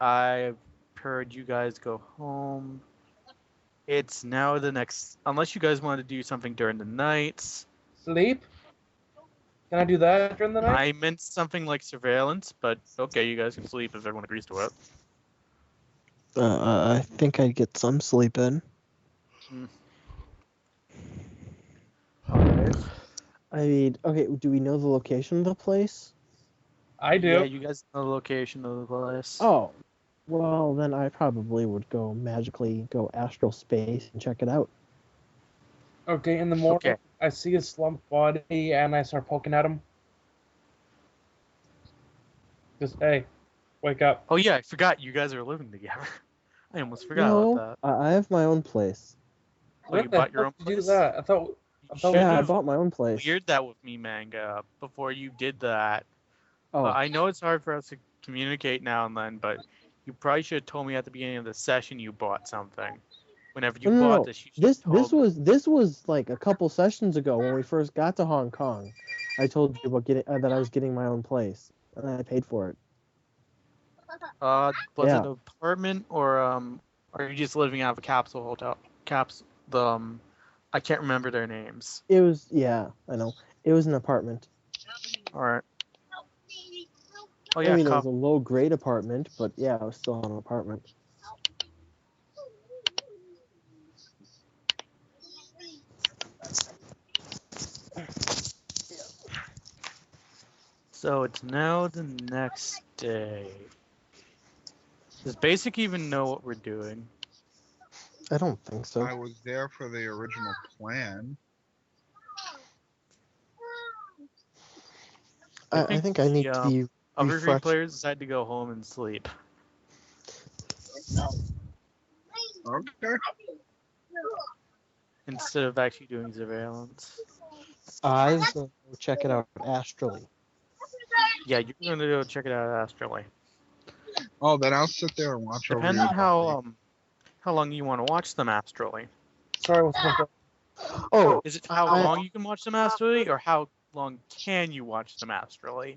I've heard you guys go home. It's now the next, unless you guys want to do something during the nights. Sleep? Can I do that during the night? I meant something like surveillance, but okay, you guys can sleep if everyone agrees to it. I think I'd get some sleep in. Alright. I mean, okay, do we know the location of the place? I do. Yeah, you guys know the location of the place. Oh, well, then I probably would magically go astral space and check it out. Okay, in the morning, Okay. I see his slumped body and I start poking at him. Just, hey, wake up. Oh yeah, I forgot you guys are living together. I almost forgot No, about that. I have my own place. Oh, When you the bought your hell own did you do place? that? I thought You Yeah, I should've bought my own place. cleared that with me, Manga, before you did that. Oh, I know it's hard for us to communicate now and then, but you probably should have told me at the beginning of the session you bought something. Whenever you bought this, you should have told me. This was like a couple sessions ago when we first got to Hong Kong. I told you about that I was getting my own place, and I paid for it. Was Yeah. it an apartment or are you just living out of a capsule hotel? I can't remember their names. It was, yeah, I know. It was an apartment. All right. Oh I yeah, mean, it was a low-grade apartment, but yeah, it was still an apartment. So it's now the next day. Does Basic even know what we're doing? I don't think so. I was there for the original plan. I think I need to be other three refreshed. players decide to go home and sleep. Okay. Instead of actually doing surveillance. I was going to go check it out astrally. Yeah, you're gonna go check it out astrally. Oh, then I'll sit there and watch over Depending you. how long you want to watch them astrally. Sorry, what's the Oh, Is it how long you can watch them astrally, or how long can you watch them astrally?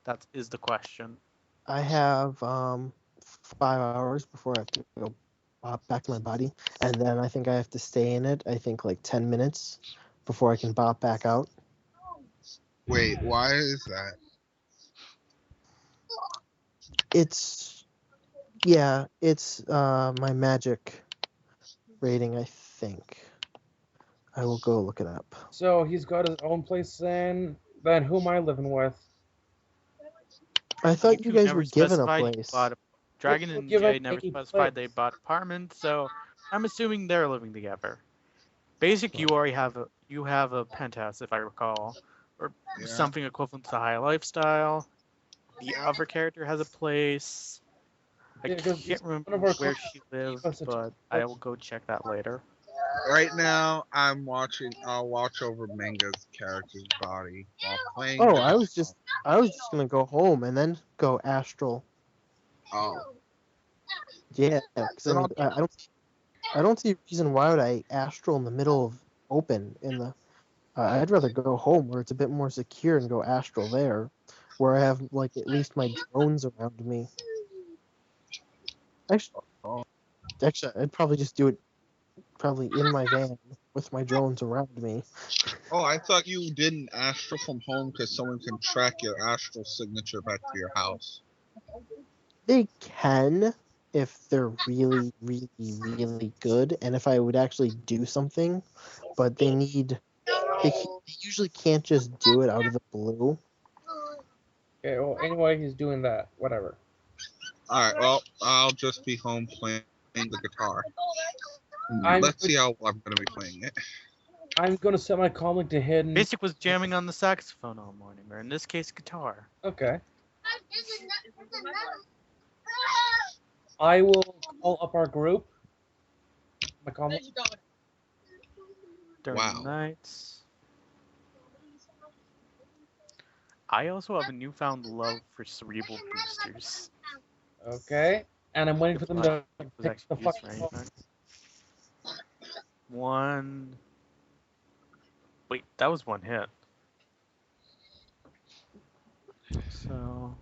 That is the question. I have 5 hours before I have to go back to my body, and then I think I have to stay in it. I think like 10 minutes before I can bop back out. Wait, why is that? It's my magic rating, I think. I will go look it up. So he's got his own place then who am I living with? I thought you guys were given a specified place. Dragon and Give Jay us never a specified place. they bought apartments, so I'm assuming they're living together. Basic, you already have a penthouse, if I recall, or something equivalent to High Lifestyle. The other character has a place. I can't remember where she lives, but I will go check that later. Right now, I'll watch over Manga's character's body while playing. Oh, I was just gonna go home and then go astral. Oh. Yeah, because I don't see a reason why would I astral in the middle of open in the. I'd rather go home where it's a bit more secure and go astral there, where I have like at least my drones around me. Actually, I'd probably just do it probably in my van with my drones around me. Oh, I thought you didn't astral from home because someone can track your astral signature back to your house. They can if they're really, really, really good, and if I would actually do something, but they usually can't just do it out of the blue. Okay, well, anyway, he's doing that. Whatever. Alright, well, I'll just be home playing the guitar. Let's see how I'm going to be playing it. I'm going to set my comlink to hidden. Basic was jamming on the saxophone all morning, or in this case, guitar. Okay. I will call up our group. My comlink. During the nights. I also have a newfound love for cerebral boosters. Okay. And I'm waiting for them to pick the fucking one. Wait, that was one hit. So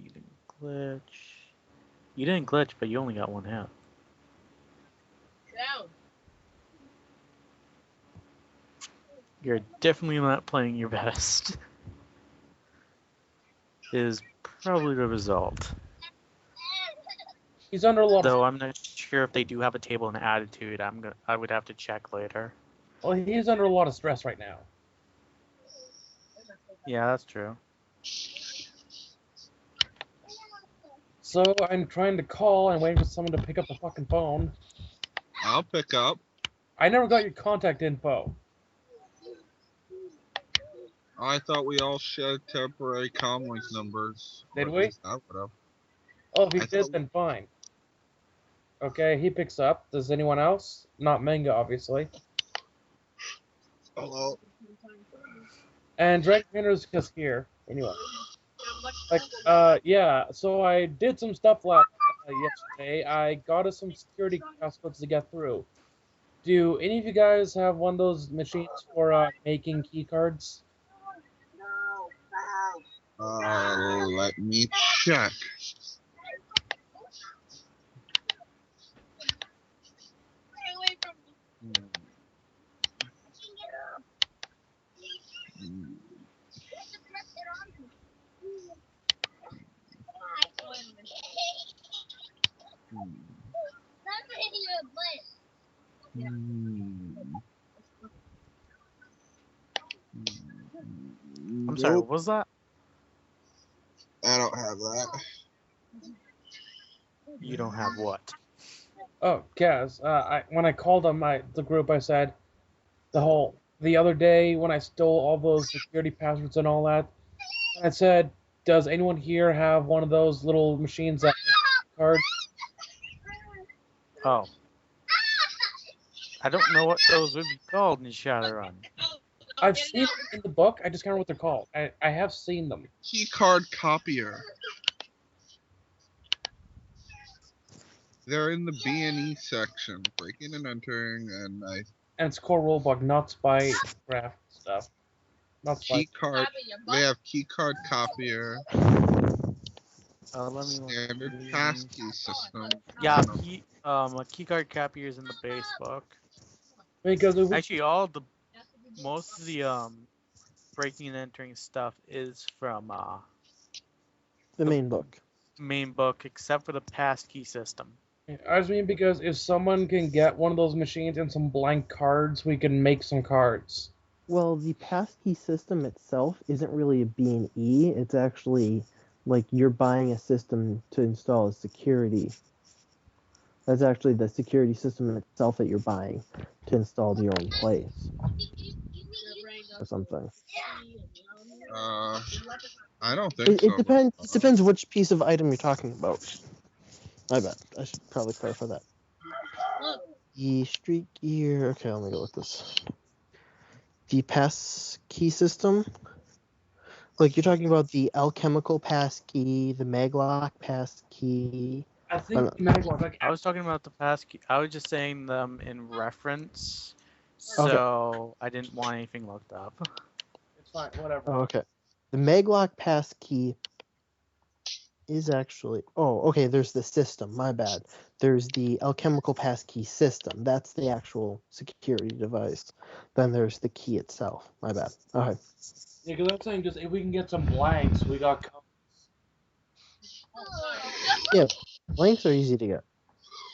needing glitch. You didn't glitch, but you only got one hit. You're definitely not playing your best. Is probably the result. He's under a lot. Though I'm not sure if they do have a table in attitude. I would have to check later. Well, he's under a lot of stress right now. Yeah, that's true. So I'm trying to call and waiting for someone to pick up the fucking phone. I'll pick up. I never got your contact info. I thought we all shared temporary comlink numbers. Did Or at we? least I would have. Oh, if he I did, thought- then fine. Okay, he picks up. Does anyone else? Not Manga, obviously. Hello. And Dragon Painter's just here. Anyway. Yeah, so I did some stuff yesterday. I got us some security passcodes to get through. Do any of you guys have one of those machines for making key cards? Let me check. I'm sorry, what was that? I don't have that. You don't have what? Oh, Kaz, when I called on the group, I said the other day when I stole all those security passwords and all that, I said, does anyone here have one of those little machines that make cards? Oh. I don't know what those would be called in Shadowrun. I've seen them in the book. I just can't remember what they're called. I have seen them. Keycard copier. They're in the B&E section, breaking and entering, and And it's core rulebook, not spy craft stuff. Not spy. keycard. They have keycard copier, Let me standard passkey system. Yeah, a keycard copier is in the base book. Because Actually, most of the breaking and entering stuff is from The main book. main book, except for the passkey system. I just mean because if someone can get one of those machines and some blank cards, we can make some cards. Well, the passkey system itself isn't really a B&E. It's actually like you're buying a system to install as security. That's actually the security system itself that you're buying to install to your own place. Or something. I don't think so. It depends. It depends which piece of item you're talking about. I bet. I should probably clarify that. The street gear. Okay, let me go with this. The pass key system. Like you're talking about the alchemical pass key, the maglock pass key. I think Maglock. I was talking about the passkey. I was just saying them in reference, so I didn't want anything looked up. It's fine. Whatever. Oh, okay. The maglock pass key is actually. Oh, okay. There's the system. My bad. There's the alchemical pass key system. That's the actual security device. Then there's the key itself. My bad. Okay. Yeah, because I'm saying just if we can get some blanks, we got. Yeah, blanks are easy to get.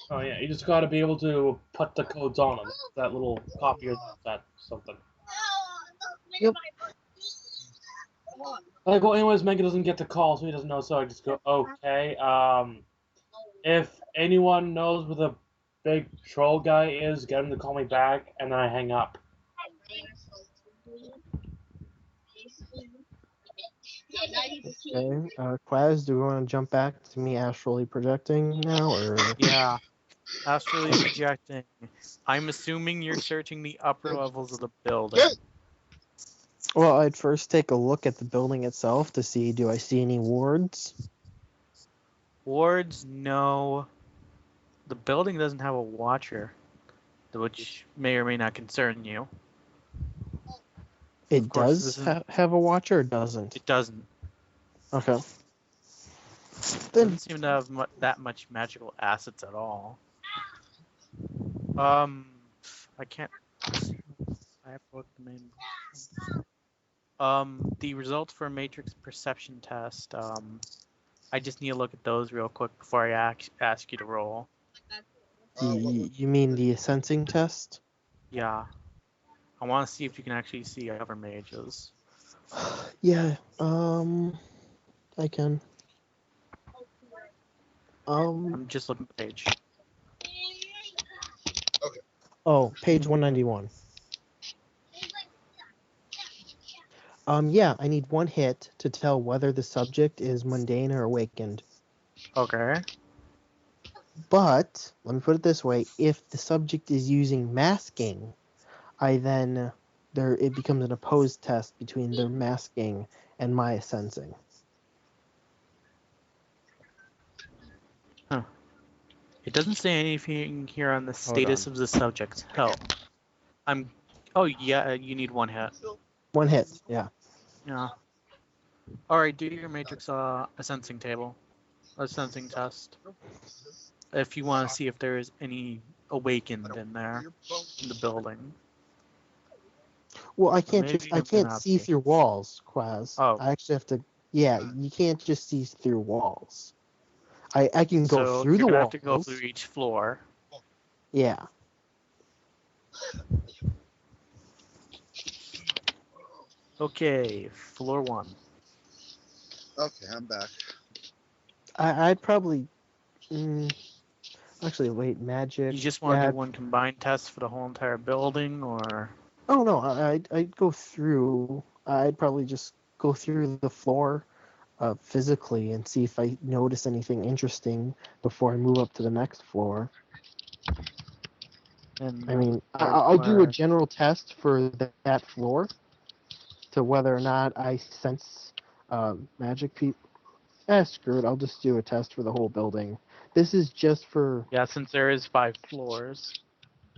Oh yeah, you just got to be able to put the codes on them. That little copier, that something. Yep. Like, well, anyways, Megan doesn't get the call, so he doesn't know. So I just go, okay. If anyone knows where the big troll guy is, get him to call me back, and then I hang up. Okay. Quaz, do we want to jump back to me astrally projecting now, or? Yeah, astrally projecting. I'm assuming you're searching the upper levels of the building. Well, I'd first take a look at the building itself to see, do I see any wards? Wards, no. The building doesn't have a watcher, which may or may not concern you. It course, does this is- have a watcher, or doesn't? It doesn't. Okay. Then Doesn't seem to have that much magical assets at all. I can't. I have to look at the main. The results for Matrix Perception Test. I just need to look at those real quick before I ask you to roll. you mean the sensing test? Yeah. I want to see if you can actually see other mages. Yeah. I can. I'm just looking at the page. Oh, page 191. Yeah, I need one hit to tell whether the subject is mundane or awakened. Okay. But let me put it this way: if the subject is using masking, it becomes an opposed test between their masking and my sensing. Huh. It doesn't say anything here on the status of the subject's health. Oh yeah, you need one hit. One hit, yeah. Yeah. All right, do your matrix a sensing test. If you want to see if there is any awakened in there in the building. Well, I can't see through walls, Quaz. Oh. I actually have to. Yeah, you can't just see through walls. I can go through the walls. So you're gonna have to go through each floor. Yeah. Okay, floor 1. Okay, I'm back. I'd probably. Actually, wait, magic. You just want to do one combined test for the whole entire building, or? Oh no, I'd go through. I'd probably just go through the floor, physically, and see if I notice anything interesting before I move up to the next floor. And I mean, I'll do a general test for that floor to whether or not I sense magic people. Screw it. I'll just do a test for the whole building. This is just for. Yeah, since there is 5 floors.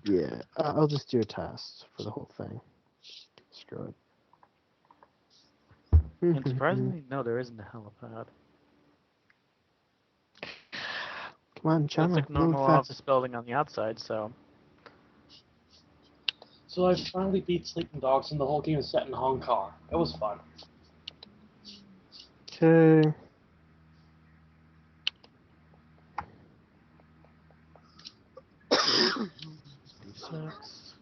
Yeah, I'll just do a test for the whole thing. Screw it. And surprisingly, no, there isn't a helipad. Come on, Chama. It's like a normal office building on the outside, so. So I finally beat Sleeping Dogs, and the whole game is set in Hong Kong. It was fun. Okay. D6.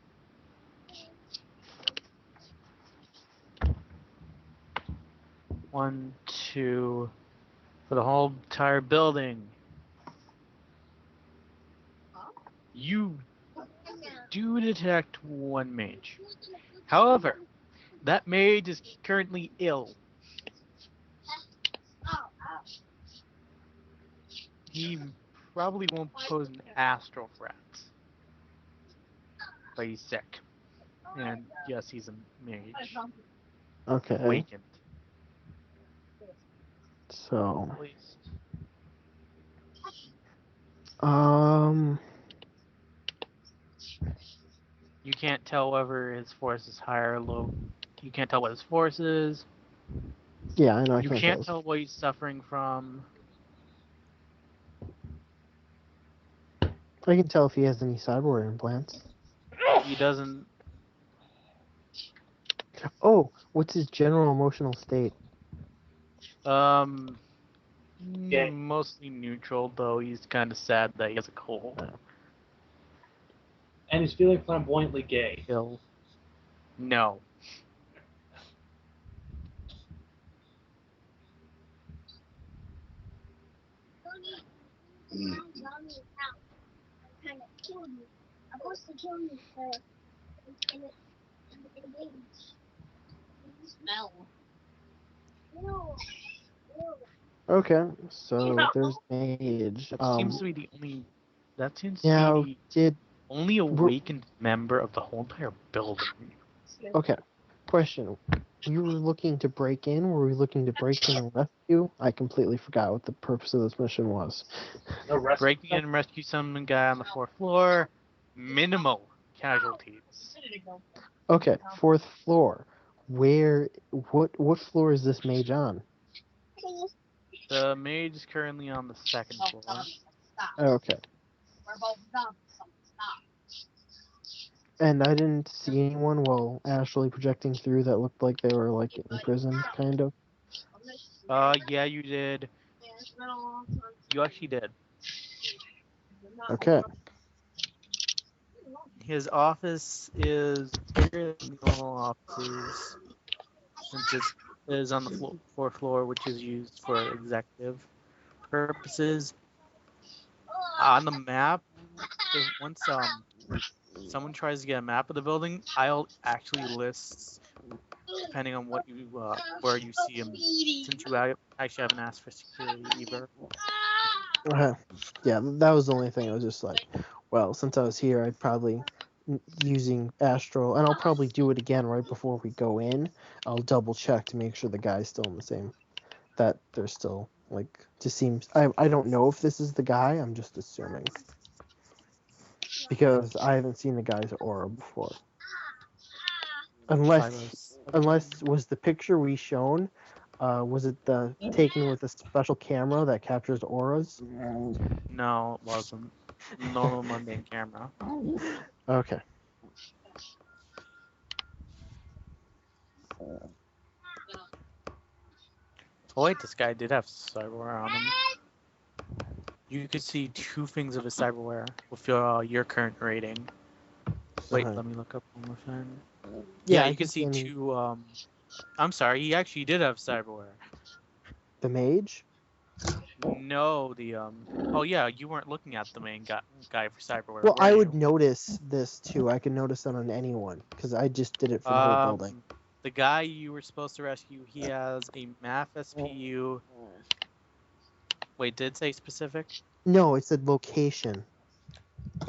One, two, for the whole entire building. You do detect one mage. However, that mage is currently ill. He probably won't pose an astral threat, but he's sick. And yes, he's a mage. Okay. Awakened. So. At least. You can't tell whether his force is high or low. You can't tell what his force is. Yeah, I know. You can't tell what he's suffering from. I can tell if he has any cyber implants. He doesn't. Oh, what's his general emotional state? Mostly neutral, though he's kind of sad that he has a cold. And he's feeling flamboyantly gay. Ill. No. Okay, so there's mage. That seems to be the only. That seems Now, to be the only awakened member of the whole entire building. Okay, question. We were looking to break in. Were we looking to break in and rescue? I completely forgot what the purpose of this mission was. Breaking in and rescue some guy on the 4th floor. Minimal casualties. Okay, 4th floor. What floor is this mage on? The mage is currently on the second floor. Okay. And I didn't see anyone while astrally projecting through that looked like they were like imprisoned, kind of. Yeah, you did. You actually did. Okay. His office is bigger than the normal offices, since it is on the fourth floor, which is used for executive purposes. On the map, if once someone tries to get a map of the building, I'll actually list depending on what you where you see him. Since you actually haven't asked for security either. Yeah, that was the only thing. I was just like, well, since I was here, I'd probably using astral, and I'll probably do it again right before we go in. I'll double check to make sure the guy's still in the same. That they're still like. Just seems. I don't know if this is the guy. I'm just assuming because I haven't seen the guy's aura before. Unless was the picture we shown, was it the taken with a special camera that captures auras? No, it wasn't. Normal mundane camera. Okay. Oh wait, this guy did have cyberware on him. You could see 2 things of his cyberware with your current rating. Wait, let me look up one more thing. Yeah, you can see 2. I'm sorry, he actually did have cyberware. The mage? No, the Oh yeah, you weren't looking at the main guy for cyberware. Well, I would you? notice this too. I can notice that on anyone because I just did it for the whole building. The guy you were supposed to rescue, he has a math SPU. Wait, did it say specific? No, it said location.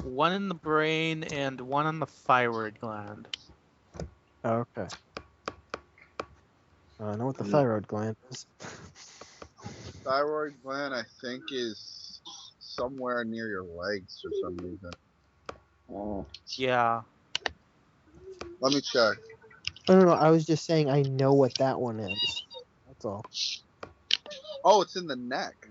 1 in the brain and 1 on the thyroid gland. Okay. I know what the thyroid gland is. Thyroid gland, I think, is somewhere near your legs for some reason. Yeah. Let me check. No. I was just saying I know what that one is. That's all. Oh, it's in the neck.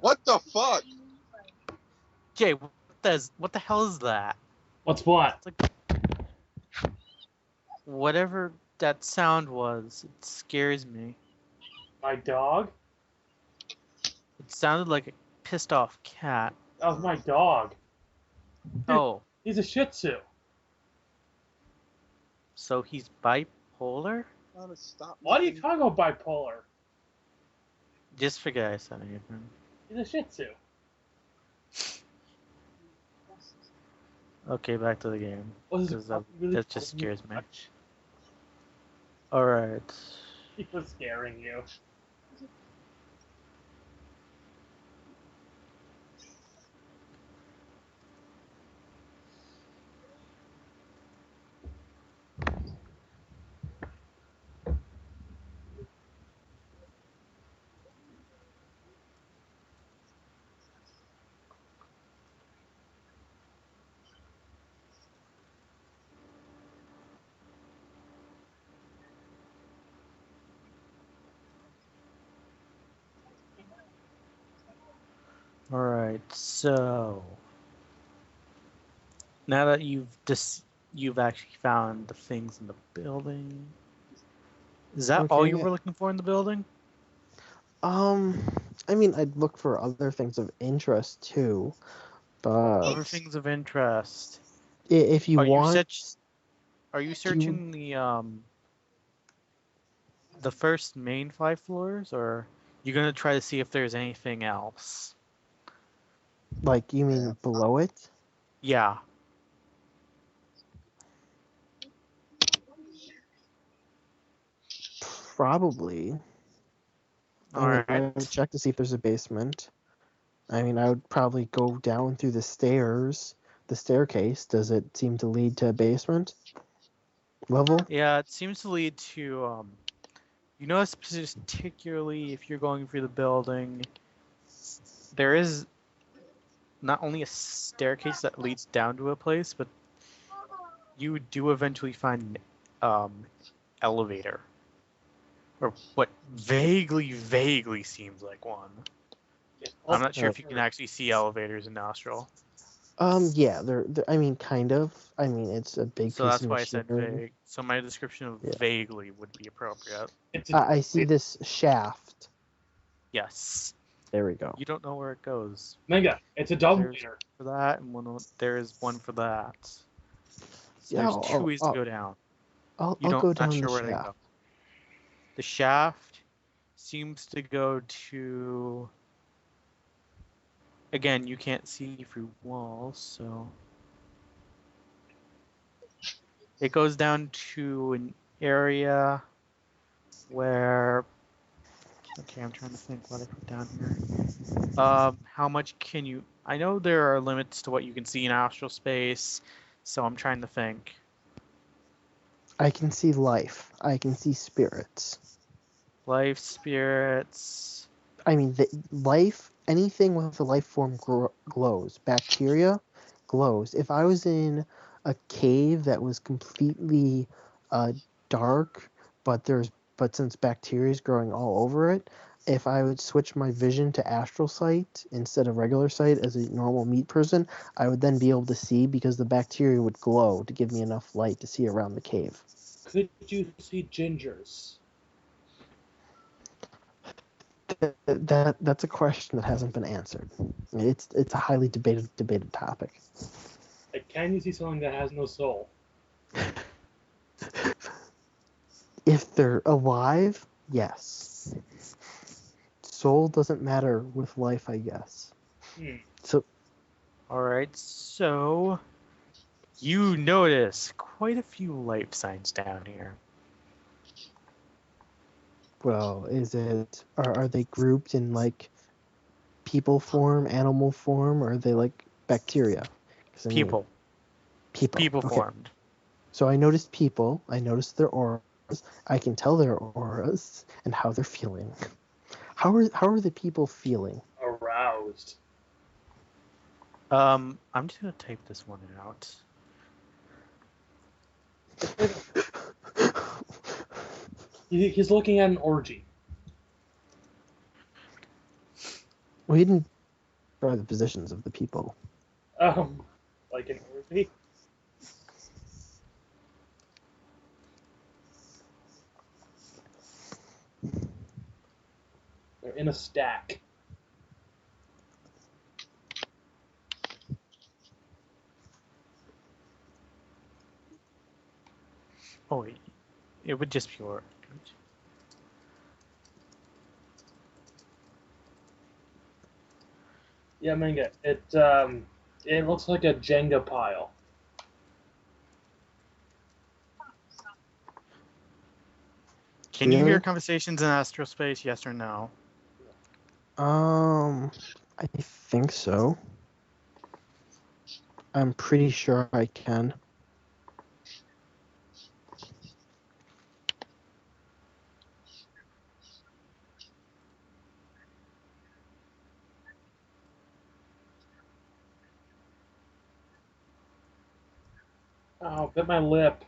What the fuck? Jay, what the hell is that? What's what? It's like, whatever that sound was, it scares me. My dog? It sounded like a pissed off cat. That was my dog. Oh. He's a Shih Tzu. So he's bipolar? What are you talking about bipolar? Just forget I said anything. He's a Shih Tzu. Okay, back to the game. Because that just scares me. Much? Alright. He was scaring you. Alright, so now that you've actually found the things in the building. Is that all you were looking for in the building? I mean, I'd look for other things of interest too, but other things of interest. If you want, are you searching the first main 5 floors, or you gonna try to see if there's anything else? Like, you mean below it? Yeah. Probably. I would check to see if there's a basement. I mean, I would probably go down through the stairs. The staircase, does it seem to lead to a basement level? Yeah, it seems to lead to, you notice particularly if you're going through the building, there is not only a staircase that leads down to a place, but you do eventually find an elevator. or what vaguely seems like one. I'm not sure if you can actually see elevators in Astral. Yeah, they're I mean, kind of. I mean, it's a big So piece that's of why I said machinery. vague. So my description of Yeah. vaguely would be appropriate. I see this shaft. Yes. There we go. You don't know where it goes. Mega, it's a double There's for that, and there is one for that. So Yeah, there's two ways to go down. I'll You don't go down not sure the where they shaft. go. The shaft seems to go to. Again, you can't see through walls, so it goes down to an area where. Okay, I'm trying to think what I put down here. How much can you? I know there are limits to what you can see in astral space, so I'm trying to think. I can see life. I can see spirits. Life, spirits. I mean, life. Anything with a life form glows. Bacteria glows. If I was in a cave that was completely dark, but since bacteria is growing all over it, if I would switch my vision to astral sight instead of regular sight as a normal meat person, I would then be able to see because the bacteria would glow to give me enough light to see around the cave. Could you see gingers? That's a question that hasn't been answered. It's a highly debated topic. Like, can you see something that has no soul? If they're alive, yes. Soul doesn't matter with life, I guess. So, Alright, so you notice quite a few life signs down here. well, are they grouped in like people form, animal form, or are they like bacteria? People. People Okay. formed. So I noticed people. I noticed their auras. I can tell their auras and how they're feeling. How are the people feeling? Aroused. I'm just gonna type this one out. He's looking at an orgy. We didn't try the positions of the people. Like an orgy? They're in a stack. Oh wait, it would just be your. Yeah, Manga. It looks like a Jenga pile. Can you hear conversations in astral space? Yes or no? I think so. I'm pretty sure I can. Oh, bit my lip.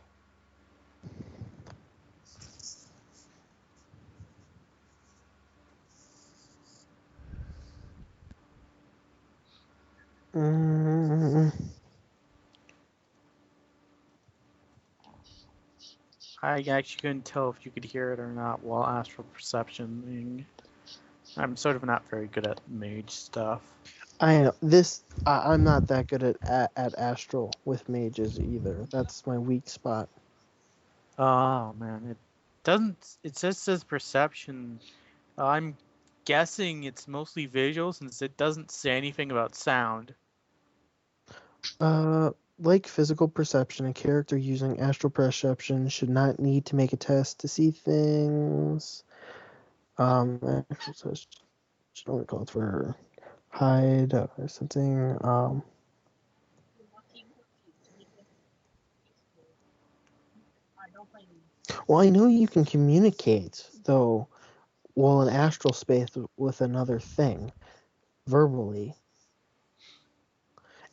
I actually couldn't tell if you could hear it or not while astral perceptioning. I'm sort of not very good at mage stuff. I know this. I'm not that good at astral with mages either. That's my weak spot. Oh man, it doesn't. It says perception. I'm guessing it's mostly visual since it doesn't say anything about sound. Like physical perception, a character using astral perception should not need to make a test to see things. Actual test should only call for hide or something. Well, I know you can communicate though, well, in astral space with another thing, verbally.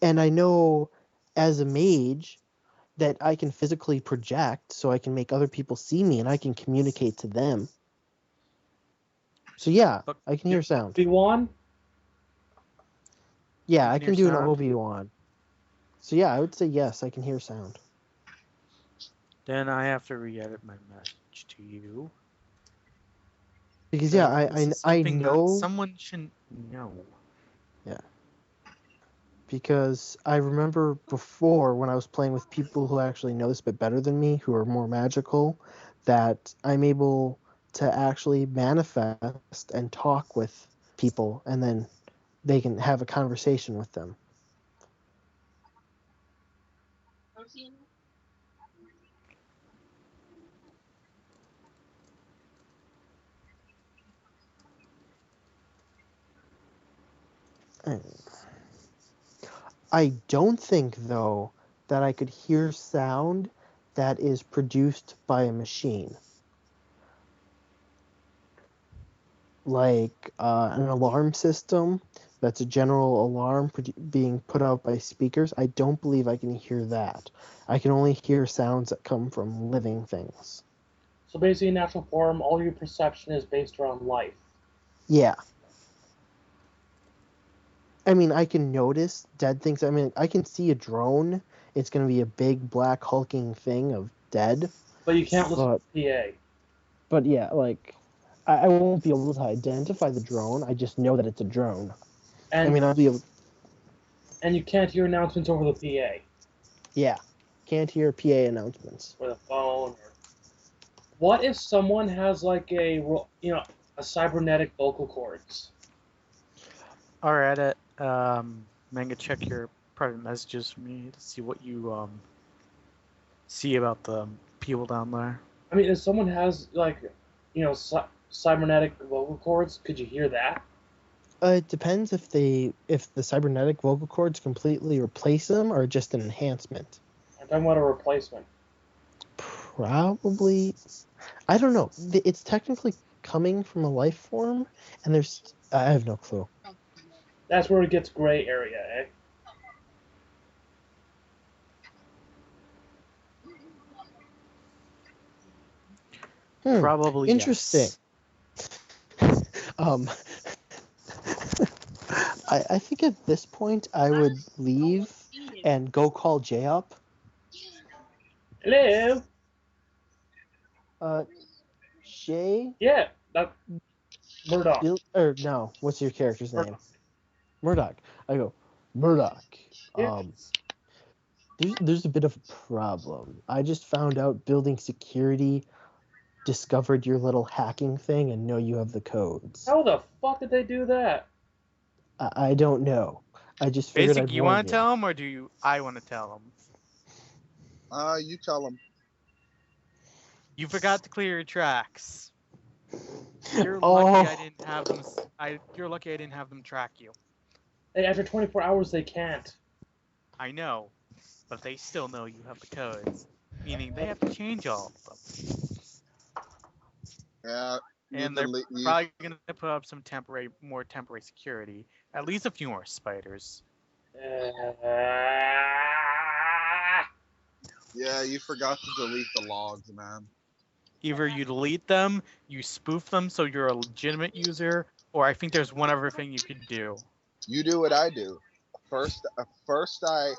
And I know as a mage that I can physically project so I can make other people see me and I can communicate to them. So yeah, But I can hear sound. Obi-Wan? Yeah, You I can can hear do an sound? Obi-Wan. So yeah, I would say yes, I can hear sound. then I have to re-edit my message to you. Because yeah, This is I something that know. someone should know. Yeah. Because I remember before when I was playing with people who actually know this a bit better than me, who are more magical, that I'm able to actually manifest and talk with people, and then they can have a conversation with them. I don't think, though, that I could hear sound that is produced by a machine. Like an alarm system that's a general alarm being put out by speakers. I don't believe I can hear that. I can only hear sounds that come from living things. So basically, in natural form, all your perception is based around life. Yeah. I mean, I can notice dead things. I mean, I can see a drone. It's going to be a big black hulking thing of dead. But you can't listen But, to the PA. but yeah, like, I won't be able to identify the drone. I just know that it's a drone. And, I mean, I'll be able. and you can't hear announcements over the PA. Yeah. Can't hear PA announcements. Or the phone. Or... What if someone has like a cybernetic vocal cords? All right, Manga, check your private messages for me to see what you see about the people down there. I mean, if someone has like, cybernetic vocal cords, could you hear that? It depends if the cybernetic vocal cords completely replace them or just an enhancement. I'm talking about a replacement. Probably, I don't know. It's technically coming from a life form, and I have no clue. That's where it gets gray area, eh? Probably Interesting. Yes. I think at this point I would leave and go call Jay up. Hello. Shay? Yeah, that Murdoch. No, what's your character's name? Murdoch. I go, Murdoch. Yeah. There's a bit of a problem. I just found out building security discovered your little hacking thing and know you have the codes. How the fuck did they do that? I don't know. I just figured Basic, I'd you warn want to tell him, or I want to tell him? You tell them. You forgot to clear your tracks. You're Oh. lucky I didn't have them. You're lucky I didn't have them track you. Hey, after 24 hours, they can't. I know, but they still know you have the codes, meaning they have to change all of them. Yeah. And they're probably going to put up some more temporary security. At least a few more spiders. Yeah, you forgot to delete the logs, man. Either you delete them, you spoof them so you're a legitimate user, or I think there's one other thing you could do. You do what I do. First I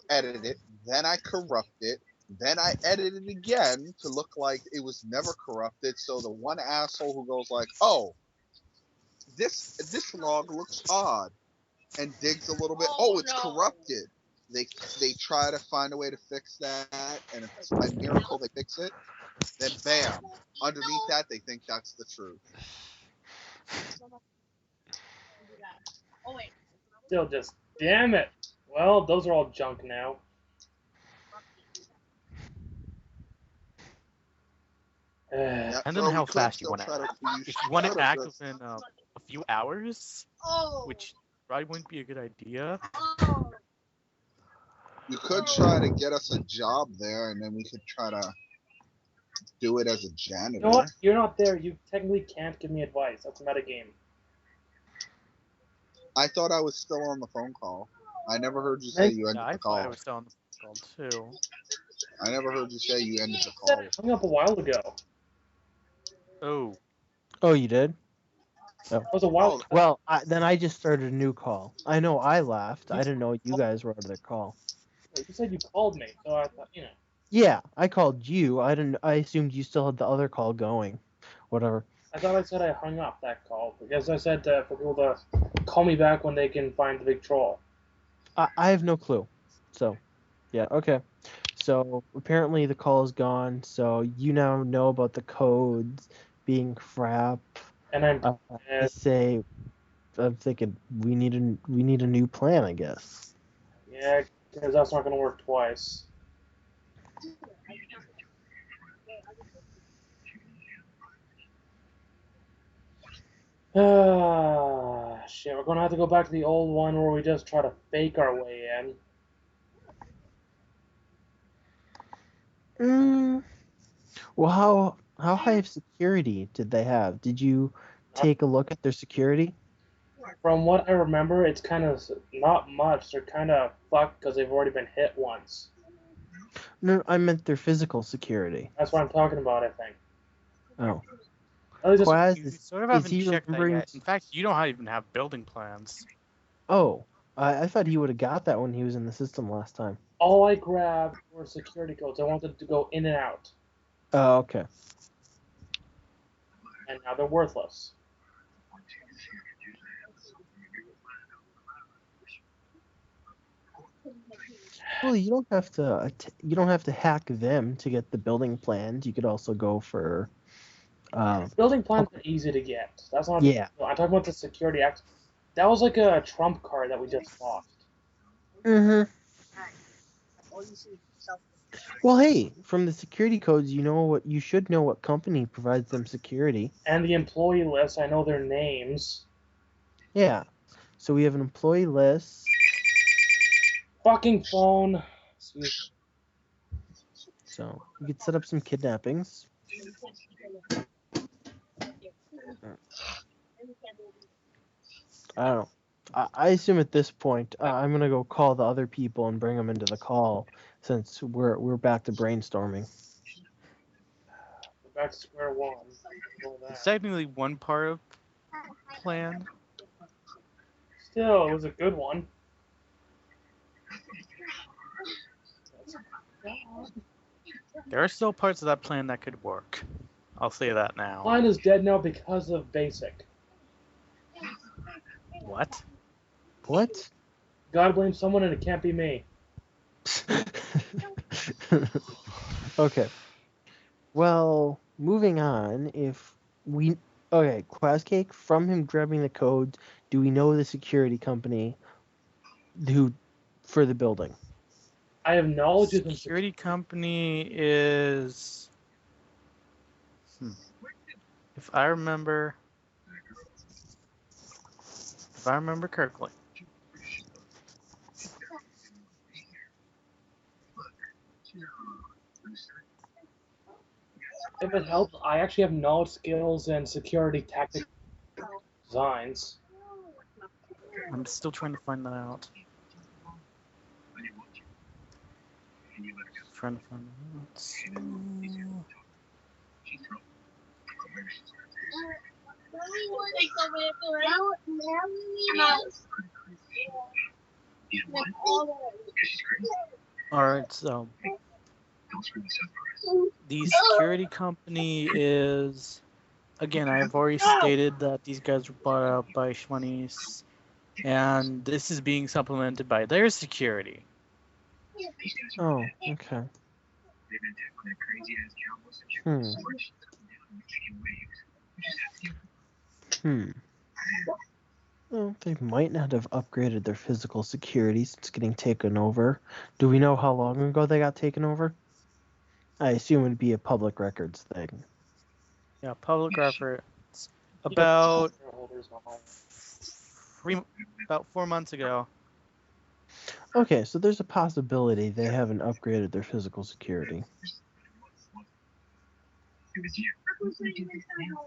edit it, then I corrupt it, then I edit it again to look like it was never corrupted. So the one asshole who goes like, "Oh, this log looks odd," and digs a little bit, "Oh, it's corrupted." They try to find a way to fix that, and if by miracle they fix it, then bam, underneath that they think that's the truth. Still just, damn it. Well, those are all junk now. Yeah, Depends so on we how could fast you still want try to act. to. If you want to act within a few hours, which probably wouldn't be a good idea. You could try to get us a job there, and then we could try to do it as a janitor. You know what? You're not there. You technically can't give me advice. That's metagame. I thought I was still on the phone call. I never heard you say you ended I the thought I call. was still on the call too. I never heard you say you ended the call. I hung up a while ago. Oh. Oh, you did? Oh. It was a while. Well, then I just started a new call. I know I laughed. I didn't know you guys were on the call. You said you called me, so I thought, Yeah, I called you. I didn't. I assumed you still had the other call going. Whatever. I thought I said I hung up that call because I said for people to call me back when they can find the big troll. I have no clue. So, yeah, okay. So apparently the call is gone. So you now know about the codes being crap. And I say, I'm thinking we need a new plan, I guess. yeah, because that's not going to work twice. Shit, we're gonna have to go back to the old one where we just try to fake our way in. Well, how high of security did they have? Did you take a look at their security? From what I remember, it's kind of not much. They're kind of fucked because they've already been hit once. No, I meant their physical security. That's what I'm talking about, I think. Oh. At least Quaz, You sort of haven't he checked that remembering? yet. In fact, you don't even have building plans. Oh, I thought he would have got that when he was in the system last time. all I grabbed were security codes. I wanted to go in and out, Oh, okay. and now they're worthless. Well, you don't have to. You don't have to hack them to get the building plans. You could also go for. Building plans are easy to get. That's not. Yeah. I'm talking about the security act. That was like a trump card that we just lost. Mm-hmm. Well, hey, from the security codes, you should know what company provides them security. And the employee list, I know their names. Yeah. So we have an employee list. Fucking phone. So we could set up some kidnappings. I don't know. I assume at this point I'm gonna go call the other people and bring them into the call since we're back to brainstorming. We're back to square one. It's technically one part of plan. Still, it was a good one. There are still parts of that plan that could work. I'll say that now. Plan is dead now because of basic. What? What? Gotta blame someone and it can't be me. Okay. Well, moving on. Okay, Quazcake, from him grabbing the codes, do we know the security company for the building? I have knowledge of Security company is. If I remember correctly. If it helps, I actually have knowledge, skills, and security tactics designs. I'm still trying to find that out. Trying to find that out. Alright, so the security company is, again, I've already stated that these guys were bought out by Shwanis, and this is being supplemented by their security. Oh, okay. Well, they might not have upgraded their physical security since getting taken over. Do we know how long ago they got taken over? I assume it'd be a public records thing. Yeah, public records. About 4 months ago. Okay, so there's a possibility they haven't upgraded their physical security.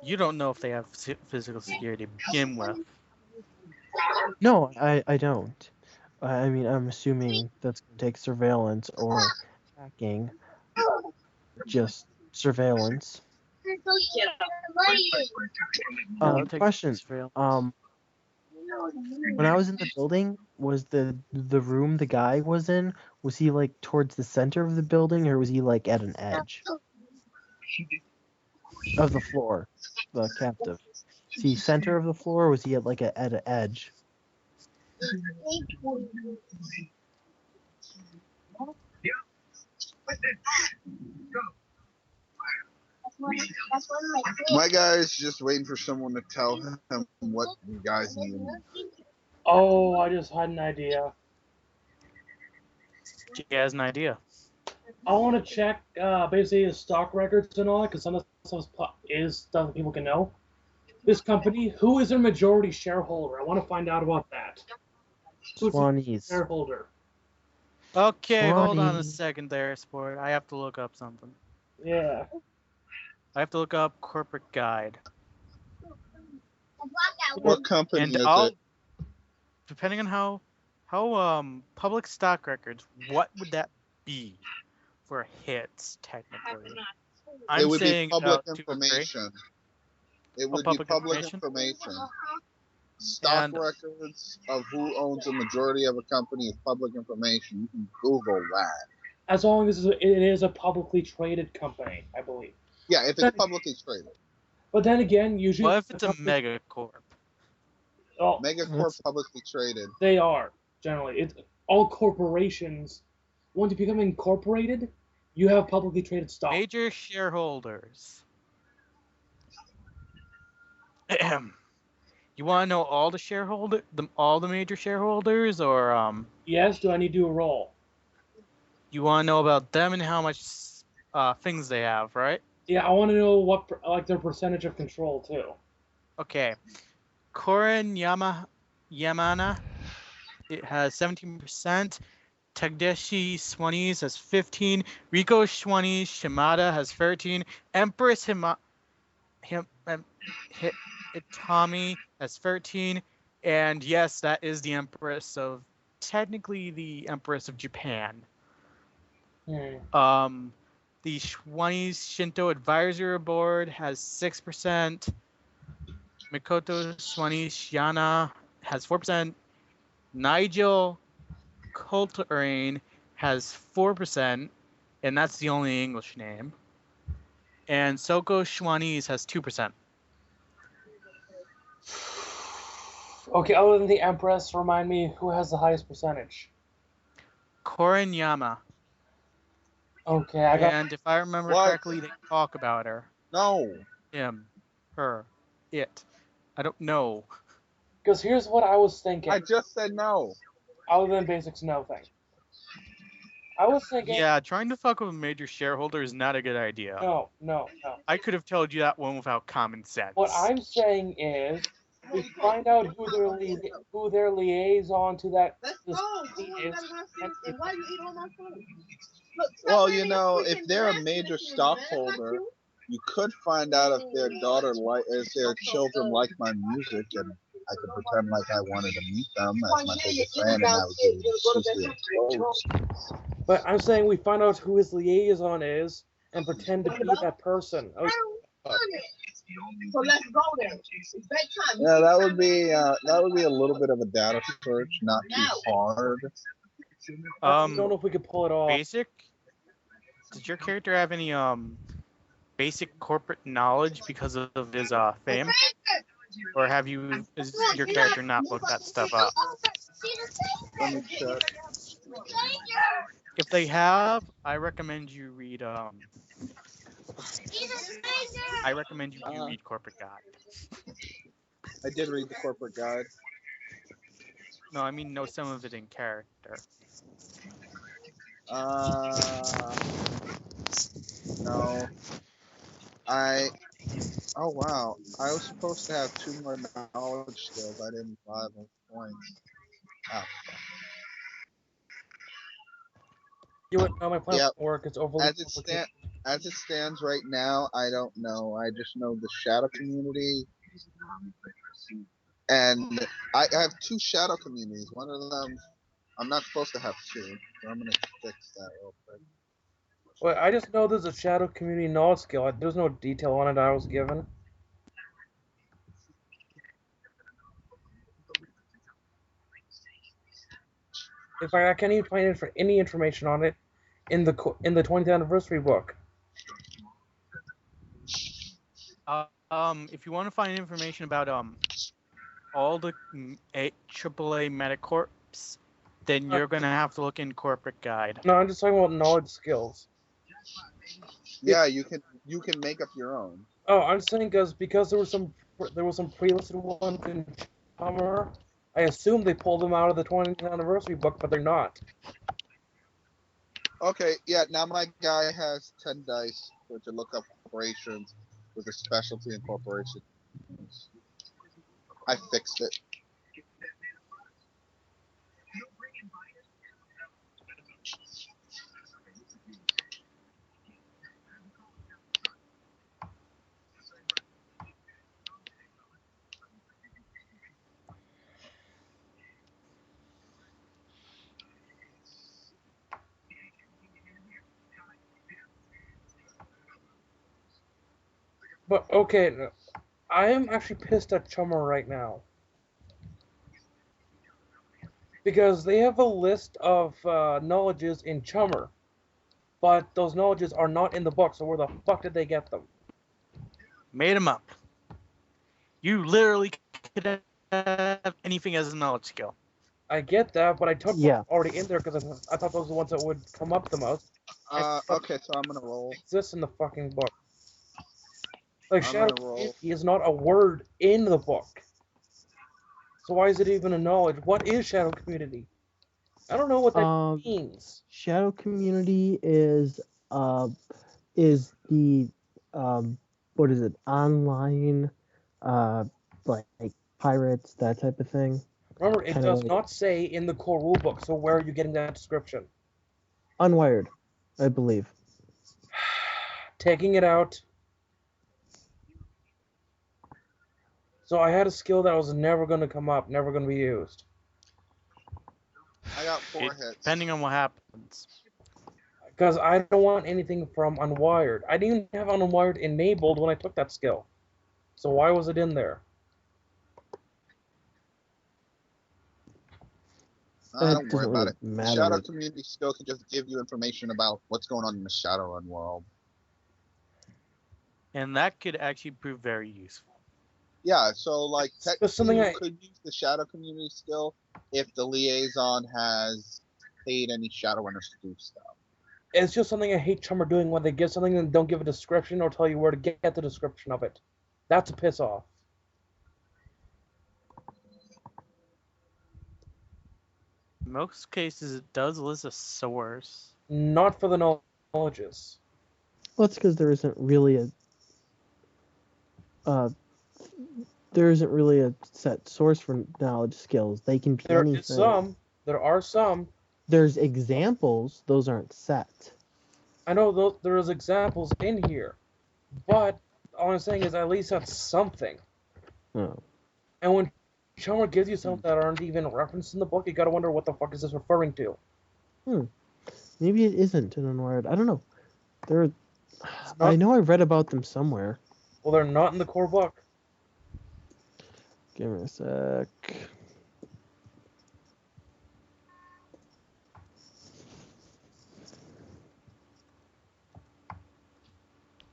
You don't know if they have physical security to begin with. No, I don't. I mean, I'm assuming that's going to take surveillance or hacking. Just surveillance. Question. When I was in the building, was the room the guy was in? Was he like towards the center of the building, or was he like at an edge of the floor? The captive. Was he center of the floor, or was he at like at an edge? My guy's just waiting for someone to tell him what you guys need. Oh, I just had an idea. She has an idea. I want to check basically his stock records and all that, because some of the stuff is stuff that people can know. This company, who is their majority shareholder? I want to find out about that. Who's the Swannies. shareholder? Okay, hold on a Swanee. second there, sport. I have to look up something. Yeah. I have to look up corporate guide. What company And is I'll, it? depending on how public stock records, what would that be for hits technically? I'm It would be saying public 2 or 3. information. It would be public public information? information. Stock And- records of who owns a majority of a company is public information. You can Google that. As long as it is a publicly traded company, I believe. Yeah, if it's publicly traded. But then again, usually... What if it's a megacorp? Oh, Megacorp publicly traded. they are, generally. All corporations, once you become incorporated, you have publicly traded stock. Major shareholders. You want to know all the all the major shareholders, or Yes, do I need to do a roll? you want to know about them and how much things they have, right? Yeah, I want to know what their percentage of control too. Okay. Koren Yamana, it has 17%. Tagdeshi Swanese has 15. Riko Swanese Shimada has 13. Empress Itami has 13. And yes, that is the Empress of, technically the Empress of Japan. The Swanese Shinto Advisory Board has 6%. Mikoto Swanese Yana has 4%. Nigel Coltrane has 4%, and that's the only English name. And Soko Schwanese has 2%. Okay, other than the Empress, remind me who has the highest percentage. Koren Yama. Okay, I got. And if I remember What? correctly, they talk about her. No. Him. Her. It. I don't know. Because here's what I was thinking. I just said no. Other than basics, no thing. I was thinking. Yeah, trying to fuck with a major shareholder is not a good idea. No. I could have told you that one without common sense. What I'm saying is, we find out who their liaison to that is. Well, you know, if they're a major stockholder, you could find out if their children like my music, and I could pretend like I wanted to meet them as my biggest fan, and I would be exclusively exposed. But I'm saying we find out who his liaison is and pretend to be that person. So let's go then. It's bedtime. Yeah, that would be a little bit of a data search, not too hard. I don't know if we could pull it off. Basic? Did your character have any basic corporate knowledge because of his fame? Or has your character not looked that stuff up? Let me check. If they have, I recommend you read read Corporate Guide. I did read the corporate guide. No, I mean know some of it in character. No. Oh wow. I was supposed to have 2 more knowledge skills. I didn't buy those points. Oh. You wouldn't know my plan Yep. work. It's overly As it stands right now, I don't know. I just know the shadow community. And I have 2 shadow communities. One of them, I'm not supposed to have 2. So I'm going to fix that real quick. Well, I just know there's a Shadow Community knowledge skill. There's no detail on it I was given. In fact, I can't even find any information on it in the 20th anniversary book. If you want to find information about all the AAA Metacorps, then you're gonna have to look in corporate guide. No, I'm just talking about knowledge skills. Yeah, you can make up your own. Oh, I'm saying because there was some pre-listed ones in Chummer. I assume they pulled them out of the 20th anniversary book, but they're not. Okay, yeah. Now my guy has 10 dice to look up corporations with a specialty in corporation. I fixed it. But okay, I am actually pissed at Chummer right now because they have a list of knowledges in Chummer, but those knowledges are not in the book. So where the fuck did they get them? Made them up. You literally could have anything as a knowledge skill. I get that, but I took Yeah. already in there because I thought those were the ones that would come up the most. Okay, so I'm gonna roll. Exists in the fucking book. Like I'm Shadow gonna roll. Community is not a word in the book. So why is it even a knowledge? What is Shadow Community? I don't know what that means. Shadow Community is the what is it, online like pirates, that type of thing. Remember, it Kinda does like not say in the core rulebook, so where are you getting that description? Unwired, I believe. Taking it out. So I had a skill that was never going to come up, never going to be used. I got 4 hits. Depending on what happens. Because I don't want anything from Unwired. I didn't even have Unwired enabled when I took that skill. So why was it in there? Don't worry about it. Matter. Shadow Community skill can just give you information about what's going on in the Shadowrun world. And that could actually prove very useful. Yeah, so like There's something technically you could use the Shadow Community skill if the liaison has paid any Shadowrunners to do stuff. It's just something I hate Chummer doing when they give something and don't give a description or tell you where to get the description of it. That's a piss off. In most cases, it does list a source. Not for the knowledges. Well, it's because there isn't really a set source for knowledge skills. They can be anything. There are some. There's examples. Those aren't set. I know there's examples in here, but all I'm saying is at least that's something. Oh. And when Chummer gives you something that aren't even referenced in the book, you gotta wonder what the fuck is this referring to. Maybe it isn't an Unwired. I don't know. I know I read about them somewhere. Well, they're not in the core book. Give me a sec.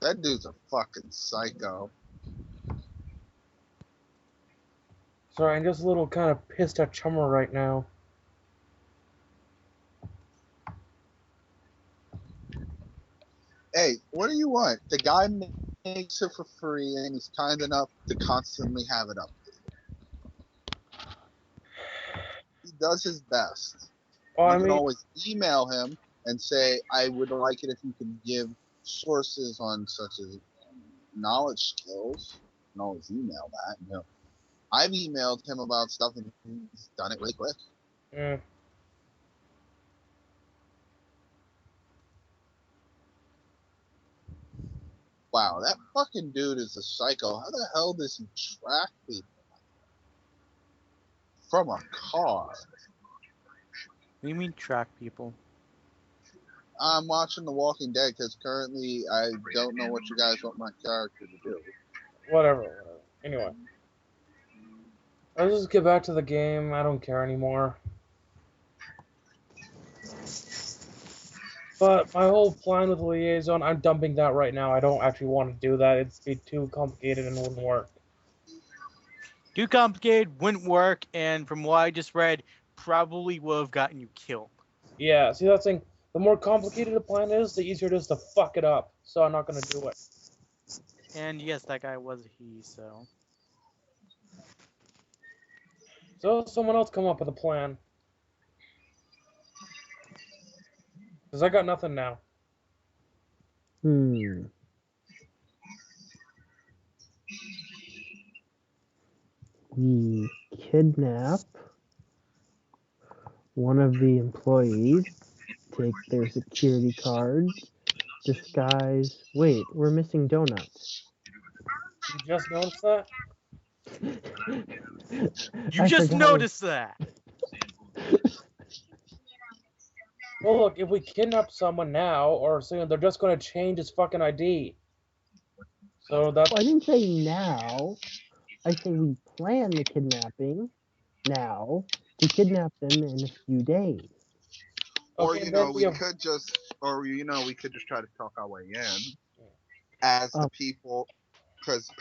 That dude's a fucking psycho. Sorry, I'm just a little kind of pissed at Chummer right now. Hey, what do you want? The guy makes it for free and he's kind enough to constantly have it updated. He does his best. Well, You can always email him and say, I would like it if you could give sources on such as knowledge skills. You can always email that. You know, I've emailed him about stuff and he's done it really quick. Wow, that fucking dude is a psycho. How the hell does he track people from a car? What do you mean track people? I'm watching The Walking Dead because currently I don't know what you guys want my character to do. Whatever. Anyway. Let's just get back to the game. I don't care anymore. But my whole plan with the liaison, I'm dumping that right now. I don't actually want to do that. It'd be too complicated and wouldn't work. Too complicated, wouldn't work, and from what I just read, probably would have gotten you killed. Yeah, see that thing? The more complicated a plan is, the easier it is to fuck it up. So I'm not gonna do it. And yes, that guy was a he, so. So someone else come up with a plan. Because I got nothing now. We kidnap one of the employees, take their security cards, disguise. Wait, we're missing donuts. You just noticed that? You I just forgot noticed that! Well, look, if we kidnap someone now, or soon, they're just gonna change his fucking ID. So that's... Well, I didn't say now. I say we plan the kidnapping now to kidnap them in a few days. Or Okay, you then know, we have... we could just try to talk our way in as the people, because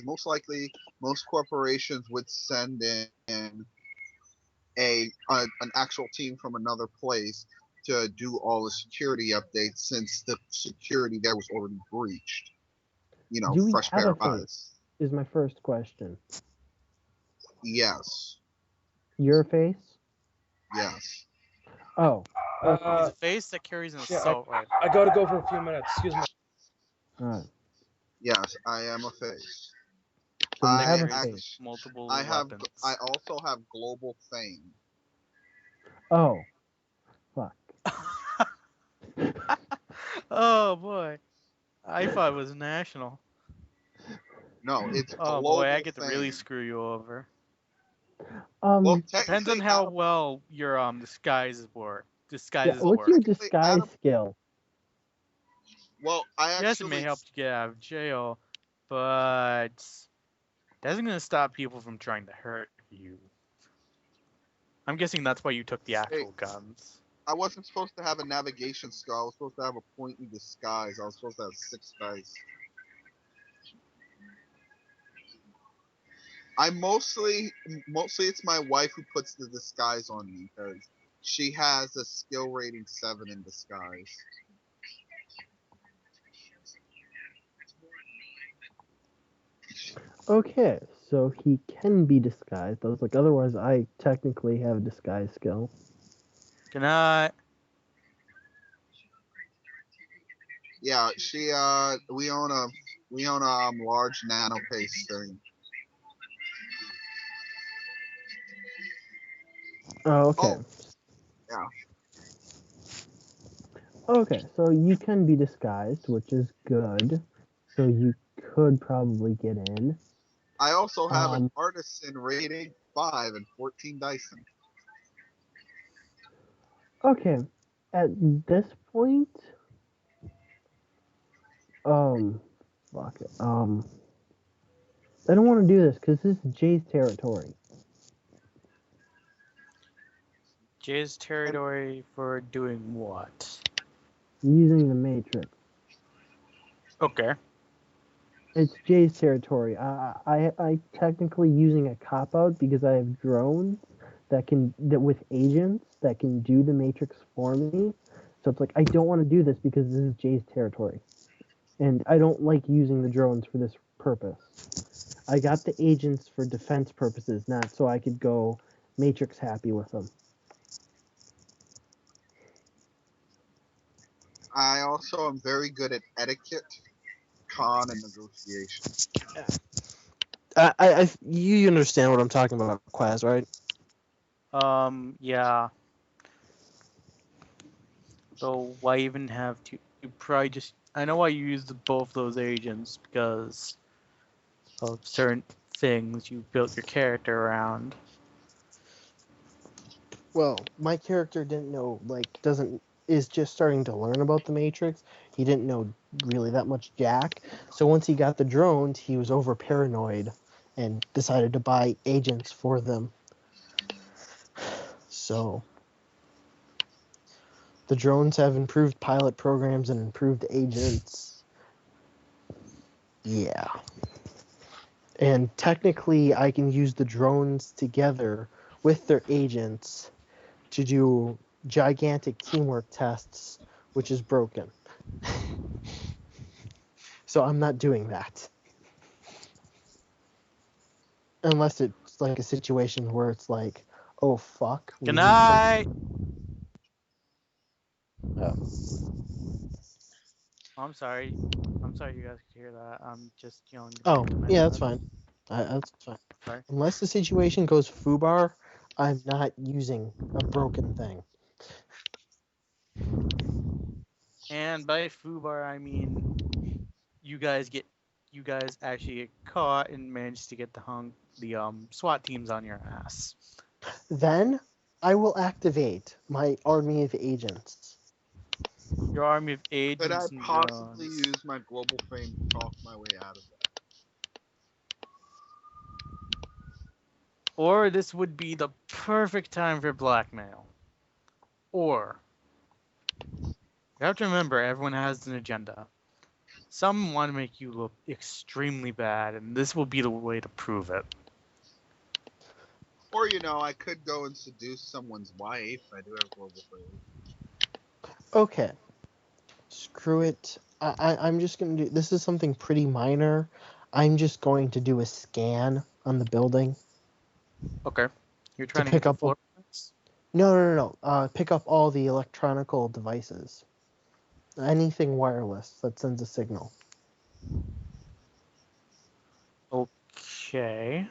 most likely most corporations would send in an actual team from another place to do all the security updates since the security there was already breached. You know, Do we fresh have pair a of face? eyes. Is my first question. Yes. Your face? Yes. Oh. He's a face that carries an assault rifle. I gotta go for a few minutes. Excuse me. Alright. Yes, I am a face. So we I have a carries face. multiple I weapons. also have global fame. Oh. Fuck. Oh boy. I thought it was national. No, it's Oh global boy, I get to fame. really screw you over. Well, Depends on technically, how well your disguises work. Yeah, what's your disguise skill? Well, I Yes, it may actually help you get out of jail, but that's not gonna stop people from trying to hurt you. I'm guessing that's why you took the actual guns. I wasn't supposed to have a navigation skill. I was supposed to have a point in disguise. I was supposed to have 6 dice. I mostly it's my wife who puts the disguise on me because she has a skill rating 7 in disguise. Okay, so he can be disguised. I was like, otherwise I technically have a disguise skill. Good night. Yeah, we own a large nano paste thing. Oh, okay. Oh, yeah. Okay, so you can be disguised, which is good. So you could probably get in. I also have an artisan rating 5 and 14 dice. Okay, at this point, fuck it. I don't want to do this because this is Jay's territory. Jay's territory for doing what? Using the Matrix. Okay. It's Jay's territory. I technically using a cop out because I have drones that with agents that can do the Matrix for me. So it's like I don't want to do this because this is Jay's territory, and I don't like using the drones for this purpose. I got the agents for defense purposes, not so I could go Matrix happy with them. I also am very good at etiquette, con, and negotiation. You understand what I'm talking about, Quaz, right? Yeah. So why even have to? You probably just. I know why you used both those agents because of certain things you built your character around. Well, my character didn't know, is just starting to learn about the Matrix. He didn't know really that much jack. So once he got the drones, he was over paranoid and decided to buy agents for them. So the drones have improved pilot programs and improved agents. Yeah. And technically, I can use the drones together with their agents to do gigantic teamwork tests, which is broken. So I'm not doing that. Unless it's like a situation where it's like, oh fuck. Good night. Oh. I'm sorry. I'm sorry you guys could hear that. I'm just yelling. Oh, to my yeah, that's dad. fine. That's fine. Sorry. Unless the situation goes foobar, I'm not using a broken thing. And by foobar, I mean you guys actually get caught and manage to get the SWAT teams on your ass. Then I will activate my army of agents. Your army of agents Could I and possibly drones. use my global fame to talk my way out of that? Or this would be the perfect time for blackmail. Or you have to remember, everyone has an agenda. Some want to make you look extremely bad, and this will be the way to prove it. Or, I could go and seduce someone's wife. I do have global fame. Okay. Screw it. I'm just going to do... This is something pretty minor. I'm just going to do a scan on the building. Okay. You're trying to pick get the up floor plans? No. Pick up all the electronical devices. Anything wireless that sends a signal. Okay.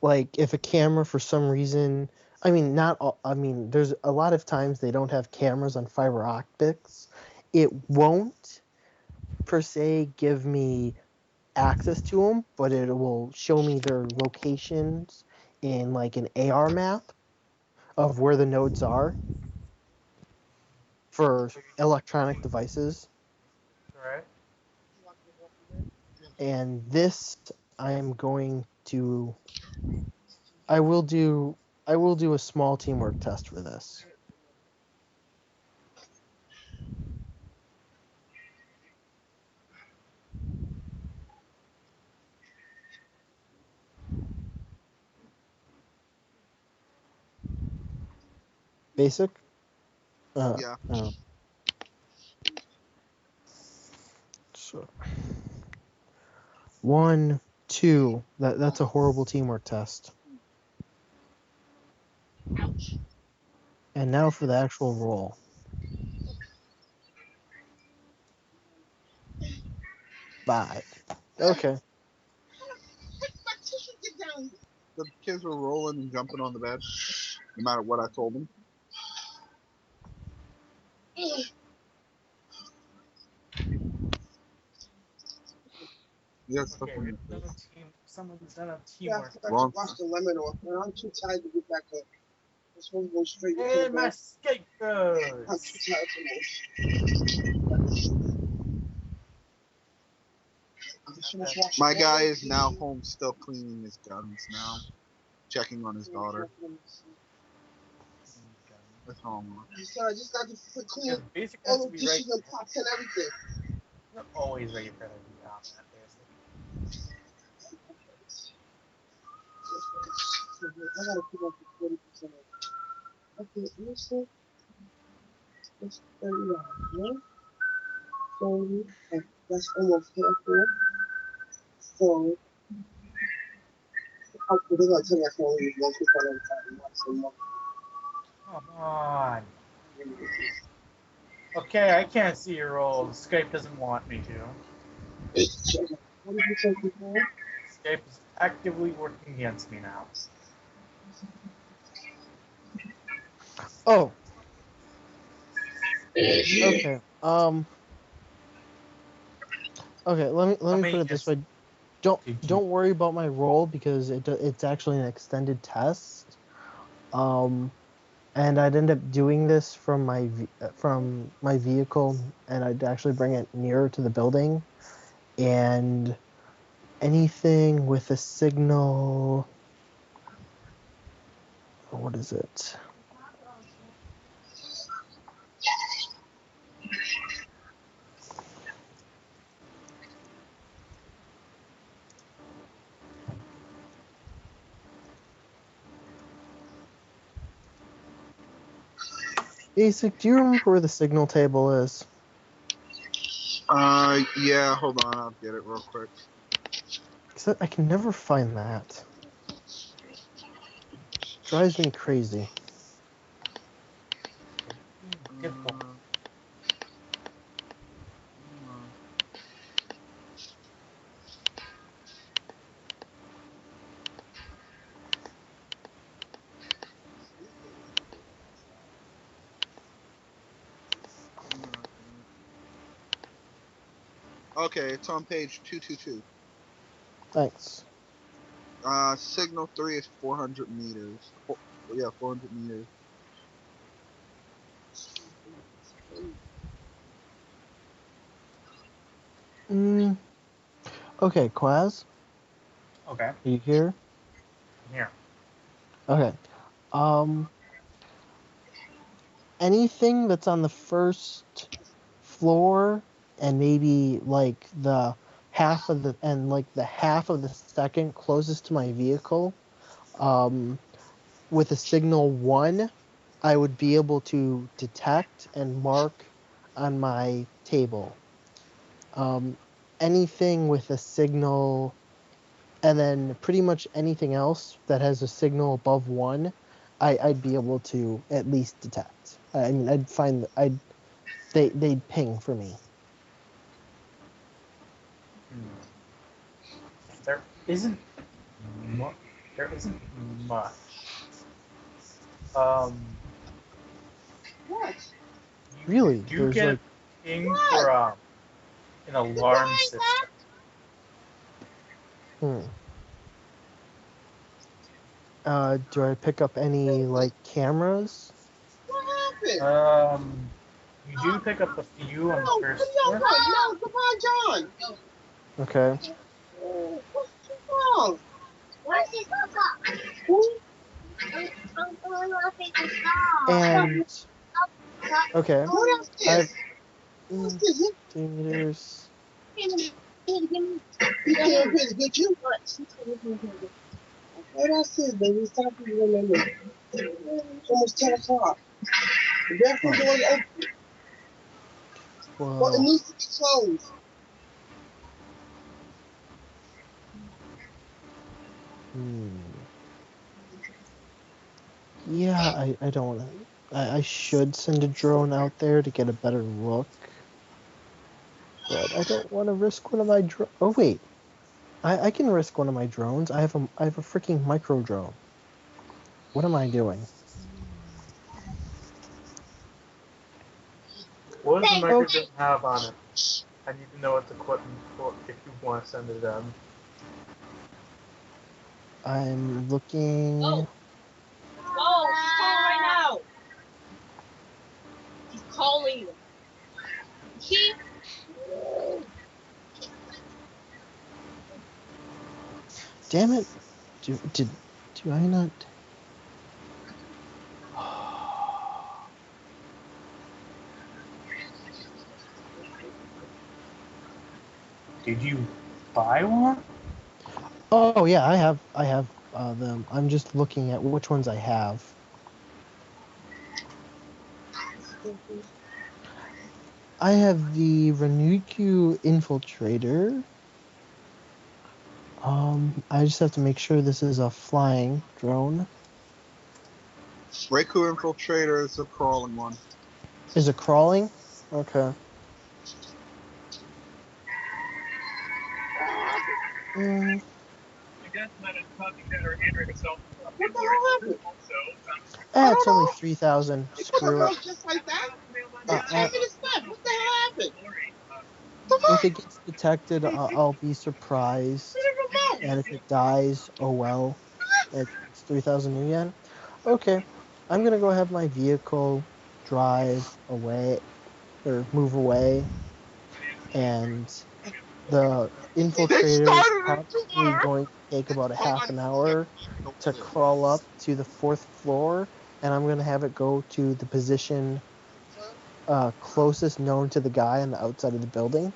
Like if a camera for some reason, there's a lot of times they don't have cameras on fiber optics. It won't per se give me access to them, but it will show me their locations in like an AR map of where the nodes are for electronic devices. Alright. And this I will do a small teamwork test for this. Basic? Yeah. So 1, 2. That's a horrible teamwork test. And now for the actual roll. Five. Okay. The kids were rolling and jumping on the bed, no matter what I told them. Yeah, stuff on your face. Someone's done a teamwork. Wrong. Wash the lemon off, man. I'm too tired to get back up. I'm supposed to go straight to And my bed. skateboards. I'm too tired to move. My guy is now home, still cleaning his guns now, checking on his daughter. That's all I'm on. So I just got to put clean Basic has all to the be right. dishes and pots and everything. You're always ready for that. I gotta keep up to 40%. Okay, let's see. It's 30 right? So that's almost half there. So they're gonna tell me that's only one people at a time. Come on. Okay, I can't see your rolls. Skype doesn't want me to. What did you say before? Skype is actively working against me now. Oh. Okay. Okay, let me put it this way. Don't worry about my roll because it's actually an extended test. And I'd end up doing this from my vehicle, and I'd actually bring it nearer to the building, and anything with a signal. What is it? Basic, do you remember where the signal table is? Yeah, hold on, I'll get it real quick. 'Cause I can never find that. Drives me crazy. Okay, it's on page 222. Thanks. Signal 3 is 400 meters. Yeah, 400 meters. Okay, Quaz, Okay. are you here? Here. Okay. Anything that's on the first floor and maybe like the half of the second closest to my vehicle, with a signal 1, I would be able to detect and mark on my table. Anything with a signal, and then pretty much anything else that has a signal above 1, I'd be able to at least detect. I mean, I'd find they'd ping for me. There isn't much. What? Really? You There's get like, a ping for an alarm system. Do I pick up any like cameras? What happened? You do pick up a few on the No, first no, floor. no, come on, John. Okay. What's wrong? Where's his Who? And okay, What else I have is? What's this? 2 meters. You can't really get you. What else is, baby? Stop it. It's almost 10 o'clock. The bathroom door is open. Well, it Whoa. needs to be closed. Yeah, I don't want to. I should send a drone out there to get a better look, but I don't want to risk one of my Oh wait, I can risk one of my drones. I have a freaking micro drone. What am I doing? What does the microphone have on it? I need to know what the equipment for if you want to send it in. I'm looking. Go! He's calling right now! He's calling. He. Damn it! Do I not? Did you buy one? Oh yeah, I have them. I'm just looking at which ones I have. I have the Renuku Infiltrator. I just have to make sure this is a flying drone. Reku Infiltrator is a crawling one. Is it crawling? Okay. What the hell happened? It's only 3,000. Screw it. Just like that? Uh, 10 uh, minutes left. What the hell happened? if it gets detected, I'll be surprised. And if it dies, oh well. It's 3,000 yen. Okay. I'm gonna go have my vehicle drive away or move away, and the infiltrator is probably going to take about a half an hour to crawl up to the 4th floor, and I'm gonna have it go to the position closest known to the guy on the outside of the building.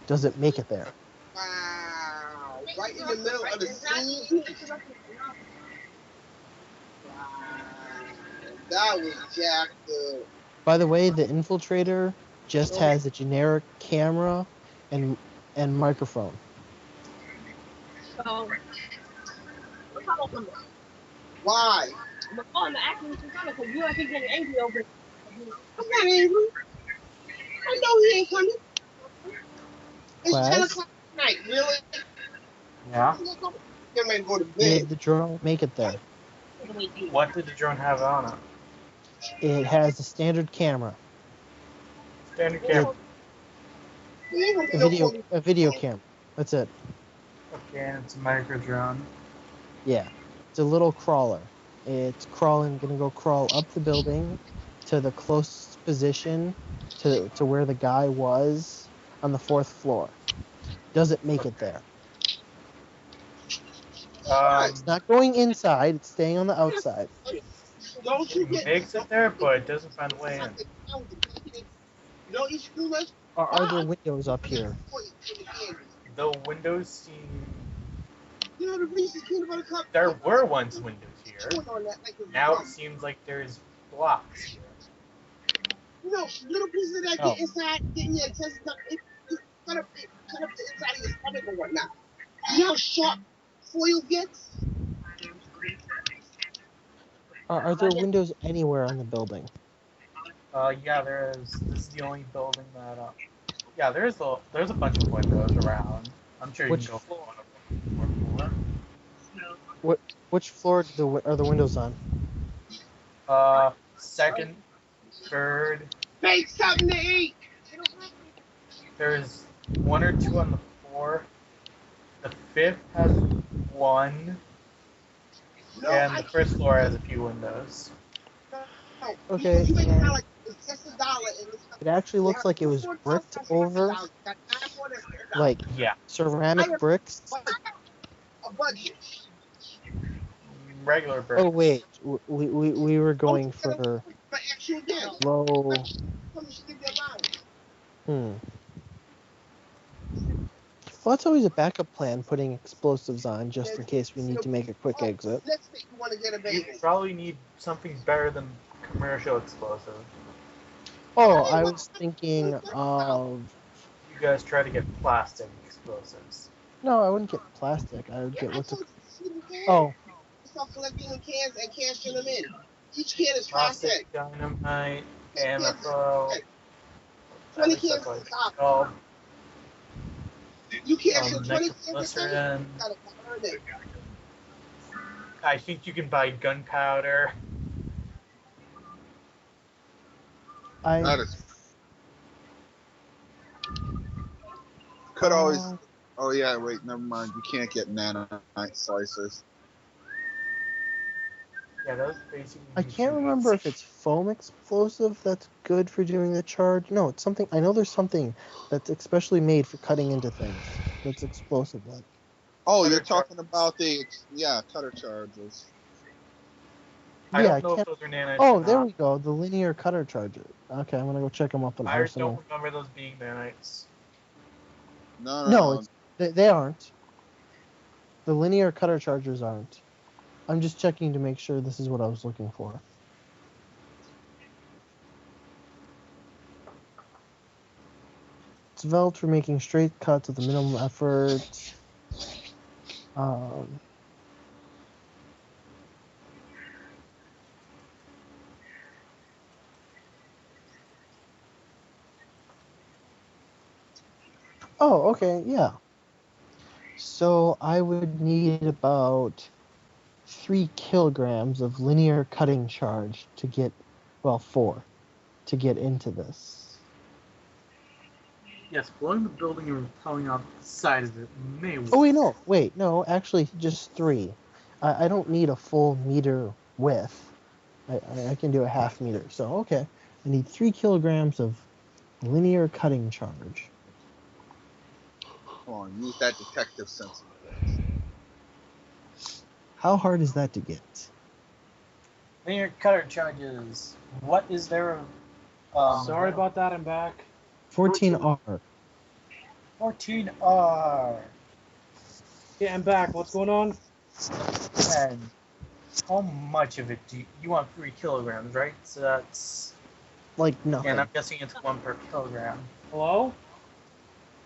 Does it make it there? Wow. Right in the middle of the scene. Wow. That was jacked up. By the way, the infiltrator just has a generic camera and microphone. So, what's up with them? Why? I'm gonna call him acting because you don't keep getting angry over it. I'm not angry. I know he ain't coming. It's 10 Class, o'clock at night, really? Yeah. Get ready to go to did bed. the drone make it there? What did the drone have on it? It has a standard camera, Standard camera. He ain't gonna be no phone. a video camera. That's it. Okay, and it's a micro drone. Yeah, it's a little crawler. It's gonna go crawl up the building to the closest position to where the guy was on the 4th floor. Does it make it there? It's not going inside. It's staying on the outside. Don't you It get makes it there, but it doesn't find a way in. Don't eat too much. Are there windows up here? The windows seem... You know the Reese's peanut butter cup? There were once windows here. Chewing on that like it's Now gum. it seems like there's blocks here. No, little pieces of that Oh. get inside, get in your intestines. It cut up the inside of your stomach and whatnot. You know how sharp foil gets? Are there windows anywhere on the building? Yeah, there is. This is the only building that... Yeah, there's a bunch of windows around. I'm sure you Which can go floor? one of them. Which floor are the windows on? Second, third. Make something to eat. There's 1 or 2 on the 4th. The 5th has 1. No, And the 1st floor has a few windows. Okay, You make it and- sound like it's just $1 and it's It actually looks like it was bricked over, like Yeah. ceramic bricks. a budget. Regular bricks. Oh wait, we were going for But actual again. low. Come should give you allowance. Well, that's always a backup plan, putting explosives on just in case we need to make a quick exit. Let's say you want to get a You baby. probably need something better than commercial explosive. Oh, I was thinking of... You guys try to get plastic explosives. No, I wouldn't get plastic. I would get what's it... Oh. Oh, Start collecting the cans and cashing them in. Each can is Plastic, $5 cents. dynamite, ammo. 20 cans That's is what $1. it's called. You cash in 20 cans of Nitroglycerin. gotta earn it. I think you can buy gunpowder. That is. Could always. Oh yeah, wait, never mind. You can't get nanite slicers. Yeah, those basically. I can't remember if it's foam explosive that's good for doing the charge. No, it's something... I know there's something that's especially made for cutting into things. That's explosive like. Oh, Cutter you're talking about the cutter charges. I Yeah, don't know I if those are nanites. Oh, or there not. we go. The linear cutter charger. Okay, I'm gonna go check them up on I Arsenal. don't remember those being nanites. No, they aren't. The linear cutter chargers aren't. I'm just checking to make sure this is what I was looking for. It's developed for making straight cuts with a minimum effort. Oh, okay, yeah. So I would need about 3 kilograms of linear cutting charge to get, well, 4, to get into this. Yes, blowing the building and repelling off the side of it may work. Oh, wait, no, actually, just 3. I don't need a full meter width. I can do a half meter. So okay, I need 3 kilograms of linear cutting charge. Come on, use that detective sense. How hard is that to get? Linear cutter charges. What is there? Sorry about that. I'm back. 14R. 14R. Yeah, I'm back. What's going on? And how much of it do you want? 3 kilograms, right? So that's. Like nothing. And I'm guessing it's 1 per kilogram. Hello?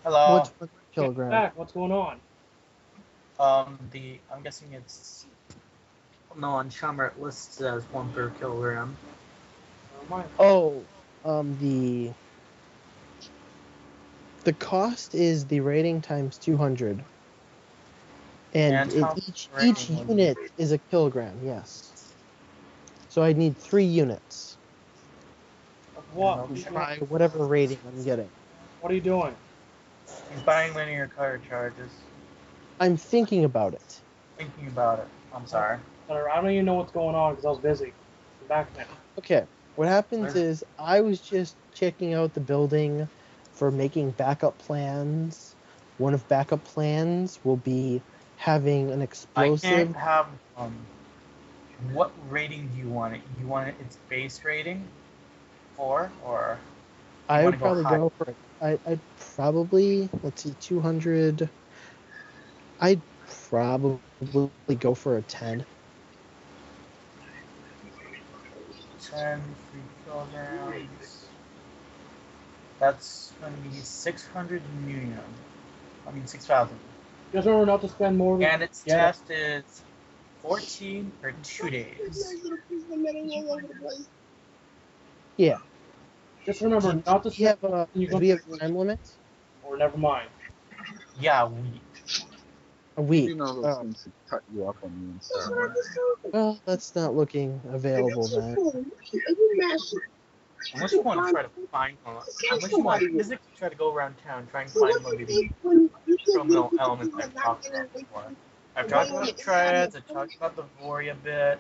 Hello. What's 1 Yeah, kilogram? I'm back. What's going on? I'm guessing it's. No, on Shammer it lists as 1 per kilogram. Never mind. Oh, the cost is the rating times 200. And how each rating would unit is a kilogram, yes. So I need 3 units. Of what? Yeah, What By whatever rating I'm getting. are you doing? He's buying linear cutter charges. I'm thinking about it. Thinking about it. I'm sorry. I don't even know what's going on because I was busy. I'm back now. Okay, what happens Where? is I was just checking out the building for making backup plans. One of backup plans will be having an I explosive. can't have. What rating do you want it? You want it its base rating, 4, or I wanna would go probably high? go for it. I'd probably, let's see, 200. I'd probably go for a 10. 10, 3 kilograms. That's going to be 600 million. I mean 6,000. Just remember not to spend more than. And its test is 14 or 2 days. Yeah. Just remember not to Do we have spend. a, You do we have a time limit? Or never mind. Yeah, we. A week. You know those things to cut you up on the inside. Well, that's not looking available then. Unless you want to try to find one. Unless you want to physically try to go around town, try and find one of the criminal elements I've talked about before. I've talked about the Triads, I've talked about the Voria bit,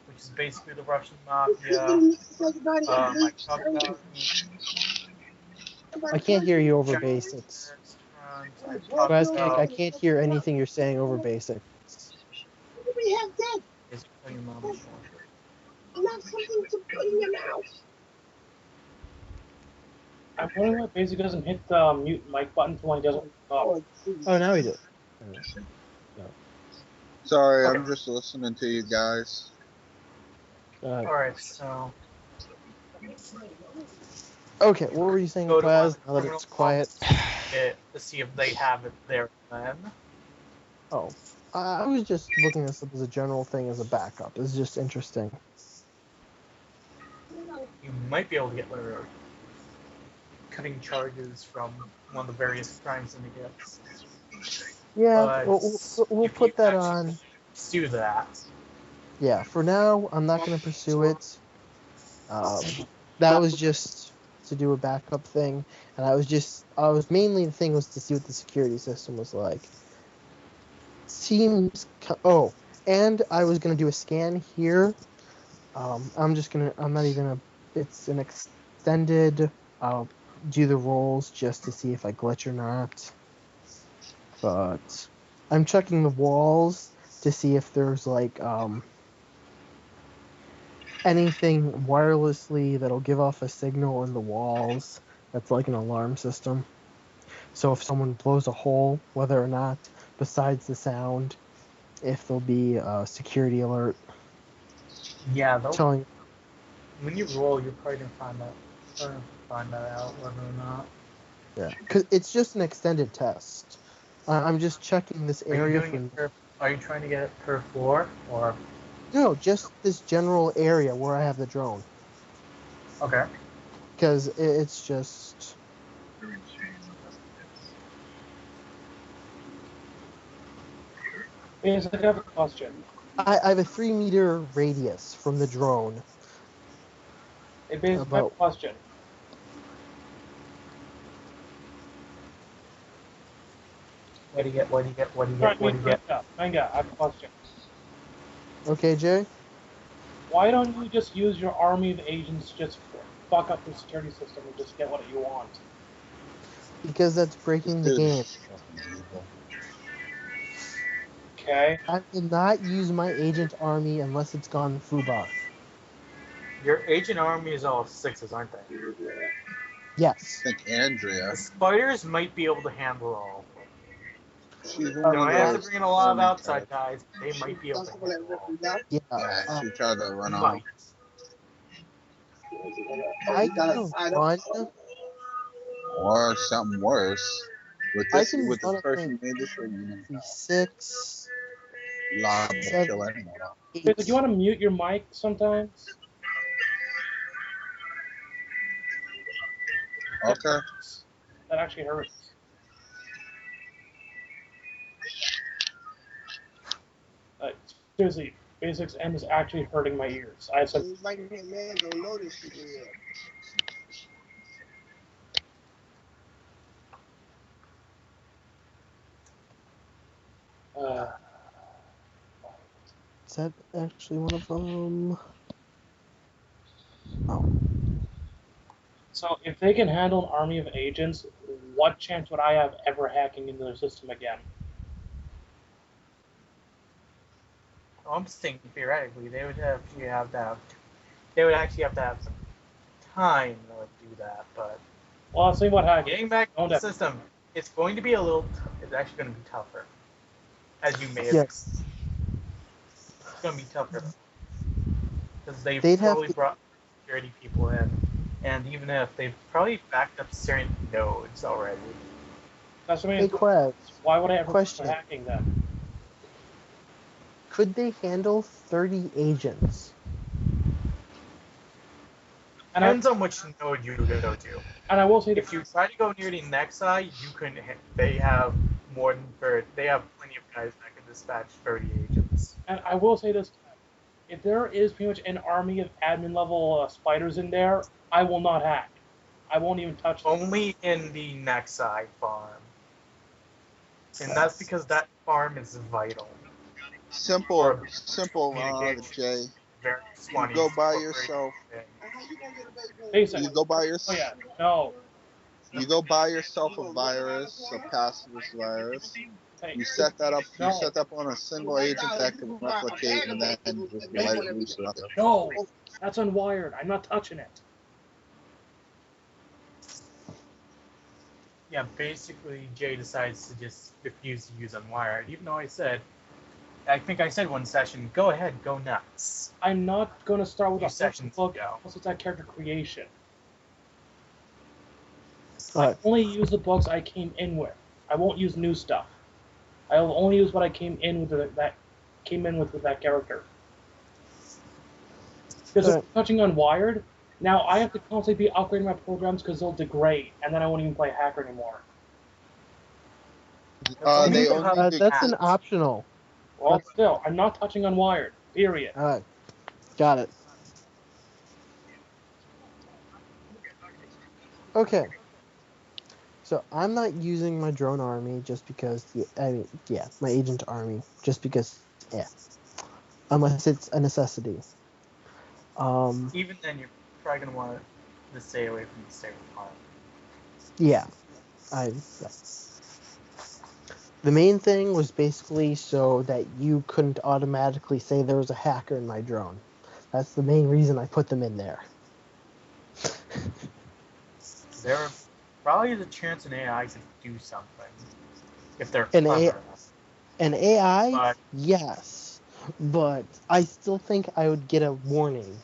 which is basically the Russian mafia. I've talked about I can't hear you over basics. I've talked Quasnick, I about can't hear anything you're saying over basics. We have that. is your mom is Not something to put in your mouth. I'm wondering why Basic doesn't hit the mute mic button for when he doesn't talk. Oh, now we do. Sorry, Okay. I'm just listening to you guys. Alright, so Okay, what were you saying, go to one Quaz? of the Now that criminal it's quiet. to see if they have it there then. Oh, I was just looking this up as a general thing as a backup. It's just interesting. You might be able to get linear cutting charges from one of the various crime syndicates. Yeah, But we'll if put you that actually on. pursue that. Yeah, for now, I'm not going to pursue it. That was just to do a backup thing, and mainly the thing was to see what the security system was like. And I was going to do a scan here. I'm not even it's an extended, I'll do the rolls just to see if I glitch or not. But I'm checking the walls to see if there's like, anything wirelessly that'll give off a signal in the walls that's like an alarm system. So if someone blows a hole, whether or not, besides the sound, if there'll be a security alert Yeah, telling. when you roll, you're probably gonna find that out whether or not. Yeah, because it's just an extended test. I'm just checking this Are you area doing it are you trying to get it per floor or? No, just this general area where I have the drone. Okay. Because it's just. Basic, I have a question. I have a 3-meter radius from the drone. Hey, Basic, I have a question. What do you get? Manga, I have a question. Okay, Jay? Why don't you just use your army of agents to just fuck up the security system and just get what you want? Because that's breaking the Dude game. is fucking evil. Okay. I will not use my agent army unless it's gone FUBAR. Your agent army is all 6s, aren't they? Yes. I think Andrea. The spiders might be able to handle all of them. She's They one might of have to those bring in a lot of army outside types. guys, but they might be able to handle all of them. Yeah. Yeah, she tried to run off. Might. I can run. Or something worse. With I this, can with this run, I person think, made this for you. 6, Lob will 7, kill anyone. 8. Wait, do you want to mute your mic sometimes? Okay. That actually hurts. Seriously, Basics M is actually hurting my ears. I have some. It's like that man don't know this shit yet. Is that actually one of them? Oh. So if they can handle an army of agents, what chance would I have ever hacking into their system again? I'm just thinking theoretically they would actually have to have some time to like, do that, but Well, I'll see what hacking. getting back to Don't the have- system, it's going to be it's actually going to be tougher, as you may have. Yes. It's going to be tougher because they've They'd have probably to- brought security people in, and even if they've probably backed up certain nodes already. That's what I Hey, mean. Quez, Why would I ever question. start hacking them? Could they handle 30 agents? And I, Depends on which node you go to. and I will say If that you try to go near the next side, you couldn't. They have more than 30. They have plenty of guys that can dispatch 30 agents. and I will say this: if there is pretty much an army of admin level spiders in there, I will not hack. I won't even touch them. Only in the next side farm, and that's because that farm is vital. Simple, Communication. Jay. Very You go by yourself. Basic. You go by Oh yourself. yeah, no. You go buy yourself a virus, a pacifist virus. Hey, You set that up. You No. set up on a single agent that can replicate, and then just let it loose around. no, that's unwired. I'm not touching it. Yeah, basically Jay decides to just refuse to use Unwired, even though I think I said one session, go ahead, go nuts. I'm not going to start with Few a first sessions book ago. unless it's that character creation. Alright. I only use the books I came in with. I won't use new stuff. I will only use what I came in with with that character. Because if Alright. I'm touching Unwired, now I have to constantly be upgrading my programs because they'll degrade, and then I won't even play Hacker anymore. They only do That's an optional. Well, still, I'm not touching Unwired. Period. Alright. Got it. Okay. So I'm not using my drone army just because, my agent army, just because, unless it's a necessity. Even then, you're probably going to want to stay away from the safe farm. Yeah. The main thing was basically so that you couldn't automatically say there was a hacker in my drone. That's the main reason I put them in there. There probably is a chance an AI could do something if they're An clever A- enough. An AI, But yes, but I still think I would get a warning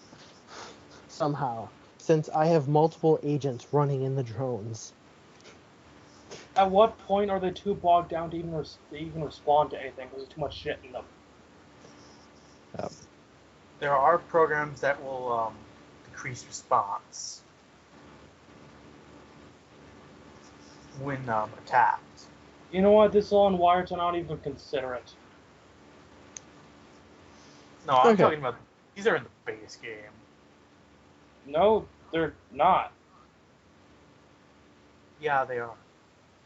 somehow, since I have multiple agents running in the drones. At what point are they too bogged down to even respond to anything because there's too much shit in them? there are programs that will decrease response when attacked. You know what? This is all Unwired, so I don't even consider it. No, I'm Okay. talking about these are in the base game. No, they're not. Yeah, they are.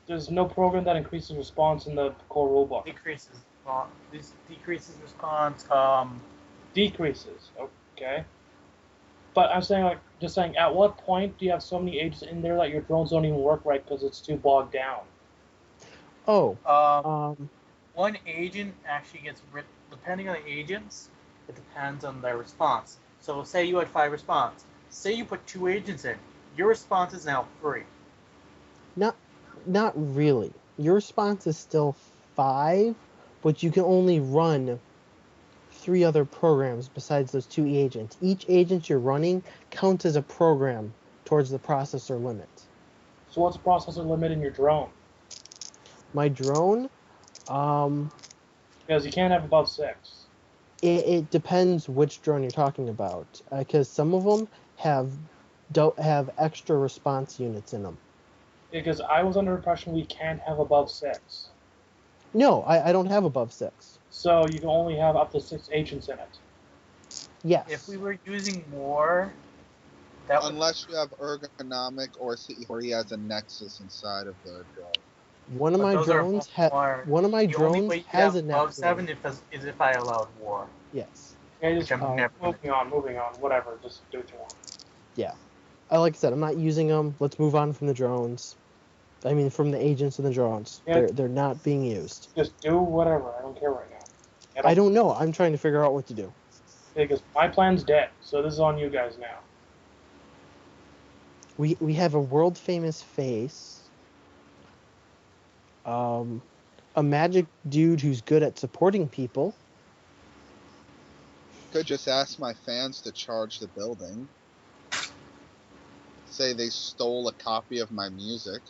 There's no program that increases response in the core rulebook. Decreases response. Decreases. Oh, Okay. But I'm saying, like, just saying, at what point do you have so many agents in there that your drones don't even work right because it's too bogged down? Oh, One agent actually gets depending on the agents, it depends on their response. So say you had 5 response. Say you put 2 agents in, your response is now free. not really. Your response is still 5, but you can only run 3 other programs besides those 2 agents. Each agent you're running counts as a program towards the processor limit. So what's the processor limit in your drone? My drone, Because you can't have above 6. it depends which drone you're talking about, because some of them don't have extra response units in them. Because I was under the impression we can't have above 6. No, I don't have above 6. So you can only have up to 6 agents in it. Yes. If we were using more, that would, Unless you have ergonomic or he has a nexus inside of the drone. One of but my those are drones more. one of my The only drones way you could has have a above nexus. 7 is if I allowed war. Yes. Okay, Which just I'm never gonna moving on, whatever. Just do what you want. Yeah. Like I said, I'm not using them. Let's move on from the drones. I mean, from the agents and the drones. Yeah. They're not being used. Just do whatever. I don't care right now. I don't know. I'm trying to figure out what to do. Because my plan's dead, so this is on you guys now. We have a world famous face. A magic dude who's good at supporting people. Could just ask my fans to charge the building. Say they stole a copy of my music.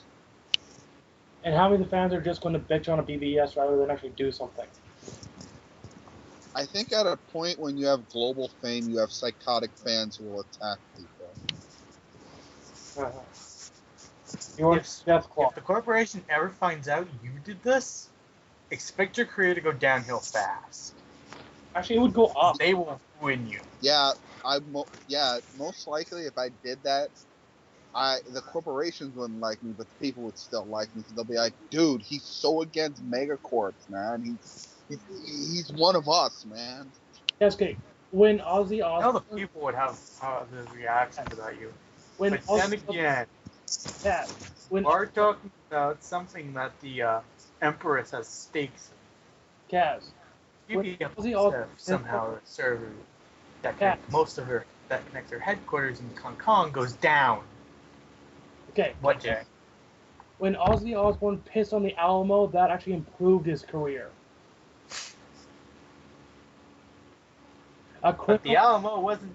And how many of the fans are just going to bitch on a BBS rather than actually do something? I think at a point when you have global fame, you have psychotic fans who will attack people. If the corporation ever finds out you did this, expect your career to go downhill fast. Actually, it would go up. They will ruin you. Yeah, most likely if I did that, the corporations wouldn't like me, but the people would still like me. So they'll be like, "Dude, he's so against megacorps, man. He's one of us, man." Yes, okay. When Ozzy I know the Osbourne, people would have the reactions about you. when But Ozzy, then again, yeah, when we're talking about something that the Empress has stakes in. Kaz, You when can Ozzy Osbourne somehow a server that Yeah. connects her headquarters in Hong Kong goes down. Okay. One day. When Ozzy Osbourne pissed on the Alamo, that actually improved his career. But the Alamo wasn't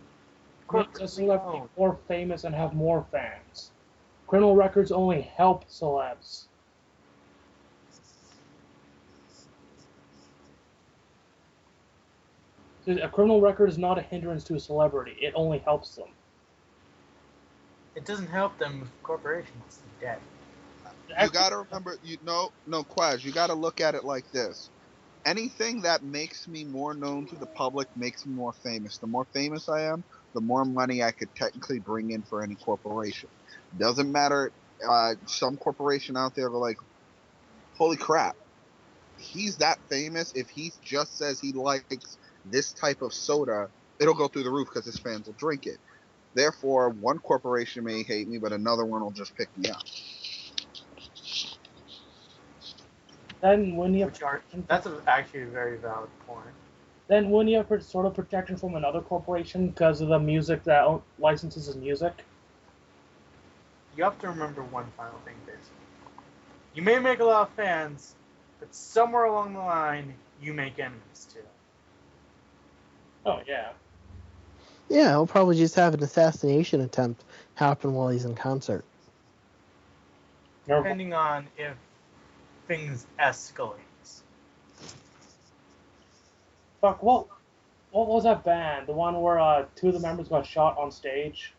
Makes a corporately celebrity owned. more famous and have more fans. Criminal records only help celebs. A criminal record is not a hindrance to a celebrity. It only helps them. It doesn't help them if the corporation is dead. You gotta remember, Quaz, you gotta look at it like this. Anything that makes me more known to the public makes me more famous. The more famous I am, the more money I could technically bring in for any corporation. Doesn't matter. Some corporation out there are like, holy crap, he's that famous. If he just says he likes this type of soda, it'll go through the roof because his fans will drink it. Therefore, one corporation may hate me, but another one will just pick me up. Then when you have That's actually a very valid point. Then when you have sort of protection from another corporation because of the music that licenses his music. You have to remember one final thing, basically. You may make a lot of fans, but somewhere along the line, you make enemies too. Oh yeah. Yeah, he'll probably just have an assassination attempt happen while he's in concert. Depending on if things escalate. Fuck, what was that band? The one where 2 of the members got shot on stage?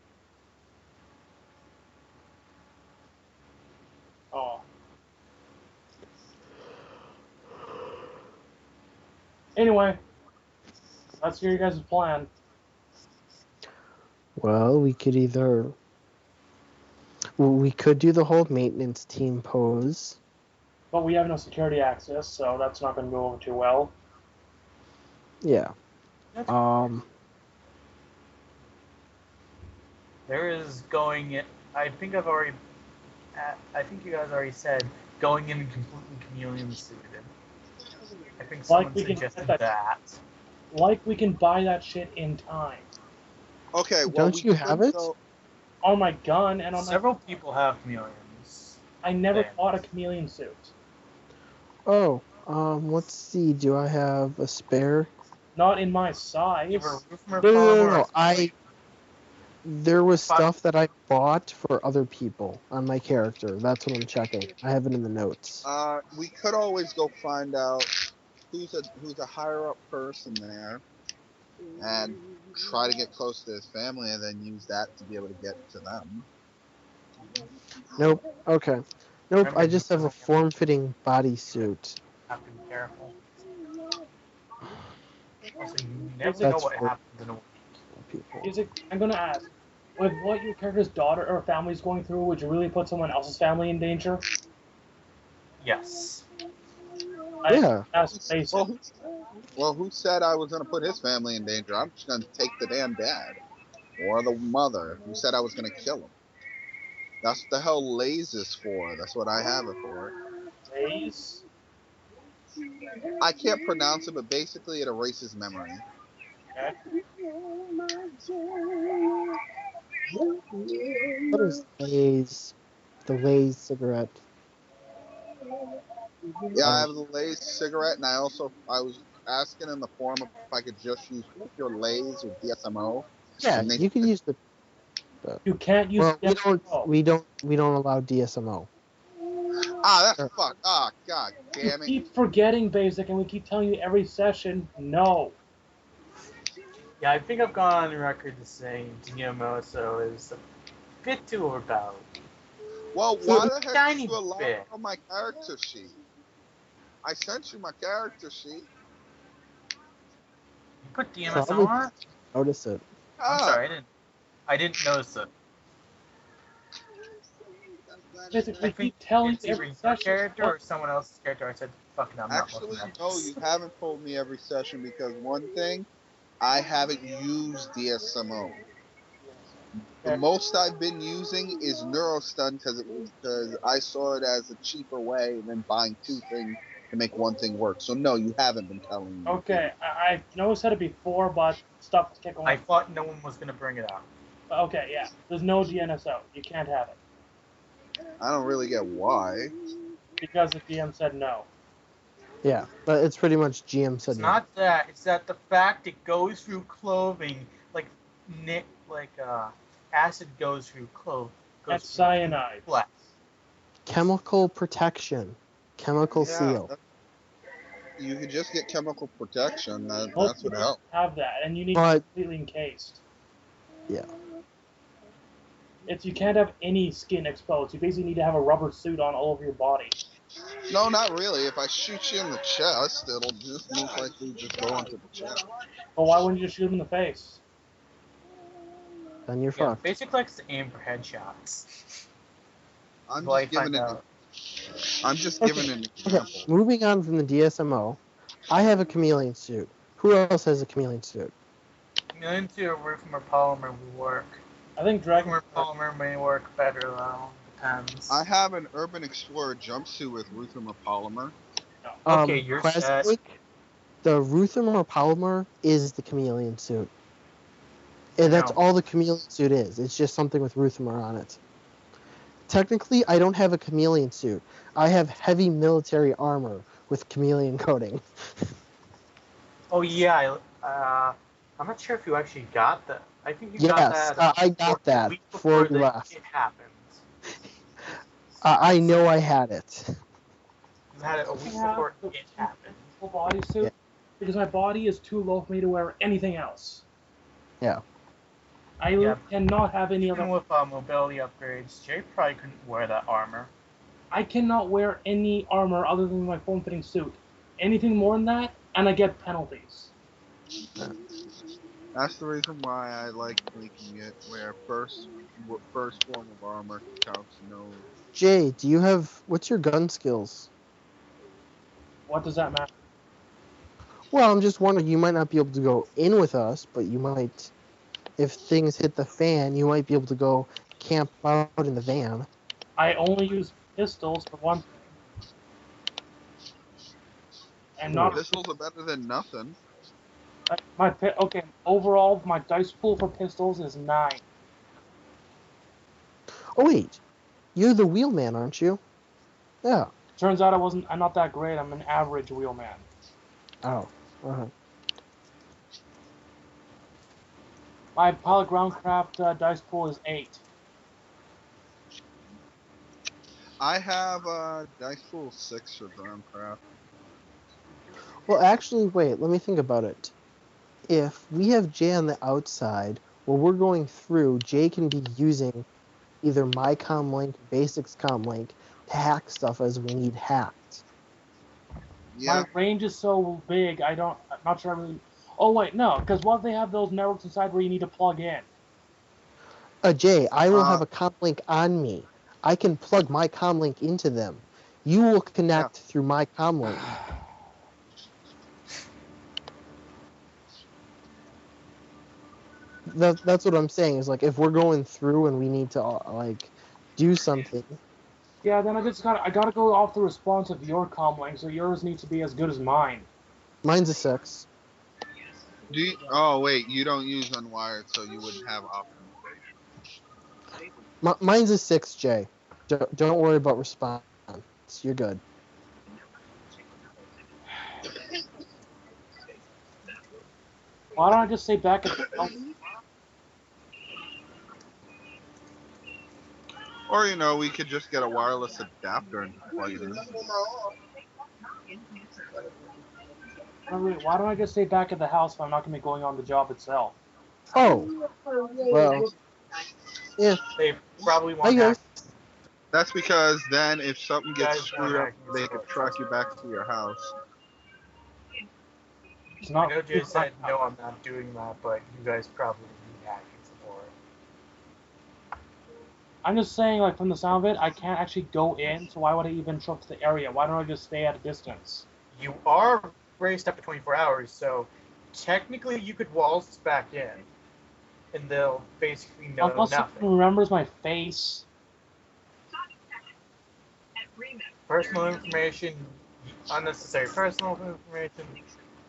Oh. Anyway, let's hear you guys' plan. Well, we could do the whole maintenance team pose. But we have no security access, so that's not going to go over too well. Yeah. There is going. I think I've already. I think you guys already said going in completely chameleon suited. I think someone we can suggested get that. Like we can buy that shit in time. Okay, well, Don't we you have could it? go- On my gun and on Several people have chameleons. I never There. bought a chameleon suit. Oh, let's see. Do I have a spare? Not in my size. Give her a roof from her No, polymer. there was stuff that I bought for other people on my character. That's what I'm checking. I have it in the notes. we could always go find out who's a higher up person there, and try to get close to his family, and then use that to be able to get to them. Nope. Okay. Nope. Remember, I just have a form-fitting bodysuit. Have to be careful. Also, you never That's know what for happens in a week. people. I'm gonna ask, with what your character's daughter or family's going through, would you really put someone else's family in danger? Yes. Yeah. That's basic. Well, who said I was gonna put his family in danger? I'm just gonna take the damn dad or the mother. Who said I was gonna kill him? That's what the hell Lays is for. That's what I have it for. Days? I can't pronounce it, but basically it erases memory. Okay. What is Lay's? The Lay's cigarette. Yeah, I have the Lays cigarette, and I was asking in the forum if I could just use pure Lays with DSMO. Yeah, And they, you could use the. You can't use Well, DSMO. we don't allow DSMO. that's Or- fuck. God You damn it. keep forgetting basic, and we keep telling you every session, no. Yeah, I think I've gone on record to saying DMOSO is a bit too overpowered. Well, why the heck Tiny did you allow bit. it on my character sheet? I sent you my character sheet. You put DMSO Probably on it? notice it. I'm sorry, I didn't notice it. Basic, I we think keep telling it's you either every your session. character or someone else's character. I said, fuck it, I'm not Actually, looking at no, this. you haven't told me every session because one thing, I haven't used DSMO. The most I've been using is Neurostun because I saw it as a cheaper way than buying two things to make one thing work. So no, you haven't been telling me. Okay, I know I said it before, but stuff kept going. I thought no one was going to bring it up. Okay, yeah. There's no DNSO. You can't have it. I don't really get why. Because the GM said no. Yeah, but it's pretty much GM said It's no. not that. It's that the fact it goes through clothing, like acid goes through clothing. That's cyanide. Flesh. Chemical protection. Chemical seal. You could just get chemical protection. That's Most what people helps. have that, and you need to But be completely encased. yeah. You can't have any skin exposed. You basically need to have a rubber suit on all over your body. No, not really. If I shoot you in the chest, it'll just most likely just go into the chest. But why wouldn't you just shoot him in the face? Then you're Yeah, fucked. Basic likes to aim for headshots. I'm Well, just giving an Okay, example. moving on from the DSMO, I have a chameleon suit. Who else has a chameleon suit? Chameleon to a roof from a polymer will work. I think Dragon. Roof from a polymer may work better though. Depends. I have an Urban Explorer jumpsuit with Ruthermer polymer. Okay, you're set. Plastic, the Ruthermer polymer is the chameleon suit. And that's No. all the chameleon suit is. It's just something with Ruthermer on it. Technically, I don't have a chameleon suit. I have heavy military armor with chameleon coating. Oh yeah, I'm not sure if you actually got that. I think you got Yes, that. I got that a week before before you left. it happened. I know I had it. You had it a week before it happened. Full bodysuit Yeah. because my body is too low for me to wear anything else. Yeah. I cannot have any Even other. with mobility upgrades, Jay probably couldn't wear that armor. I cannot wear any armor other than my form-fitting suit. Anything more than that, and I get penalties. That's the reason why I like making it where first form of armor counts no. Jay, what's your gun skills? What does that matter? Well, I'm just wondering, you might not be able to go in with us, but you might if things hit the fan, you might be able to go camp out in the van. I only use pistols for one thing. And not Pistols are better than nothing. okay. Overall, my dice pool for pistols is 9. Oh wait, you're the wheelman, aren't you? Yeah. Turns out I'm not that great. I'm an average wheelman. Oh. My pilot groundcraft dice pool is 8. I have a dice pool 6 for Groundcraft. Well, actually, wait. Let me think about it. If we have Jay on the outside, while we're going through, Jay can be using either my comlink, Basics comlink, to hack stuff as we need hacked. Yeah. My range is so big, I'm not sure I really. Oh wait, no, because what if they have those networks inside where you need to plug in? Jay, I will have a comlink on me. I can plug my comlink into them. You will connect through my comlink. That's what I'm saying. Is like if we're going through and we need to like do something. Yeah, then I gotta go off the response of your comlink, so yours needs to be as good as mine. Mine's a 6. Oh wait, you don't use unwired, so you wouldn't have optimization. Mine's a 6, Jay. Don't worry about response. You're good. Why don't I just stay back at the house? Or we could just get a wireless adapter and plug it in. Why don't I just stay back at the house if I'm not gonna be going on the job itself? Oh, well, yeah. They probably Hi won't hack. guys. That's because then if something gets Guys screwed won't up, hack they this could door. track you back to your house. It's I not. know Jay said no, I'm not doing that, but you guys probably need hacking support. I'm just saying, like from the sound of it, I can't actually go in. So why would I even show up to the area? Why don't I just stay at a distance? You are raced up to 24 hours, so technically you could waltz back in, and they'll basically know Unless nothing. someone remembers my face. Personal information, unnecessary personal information.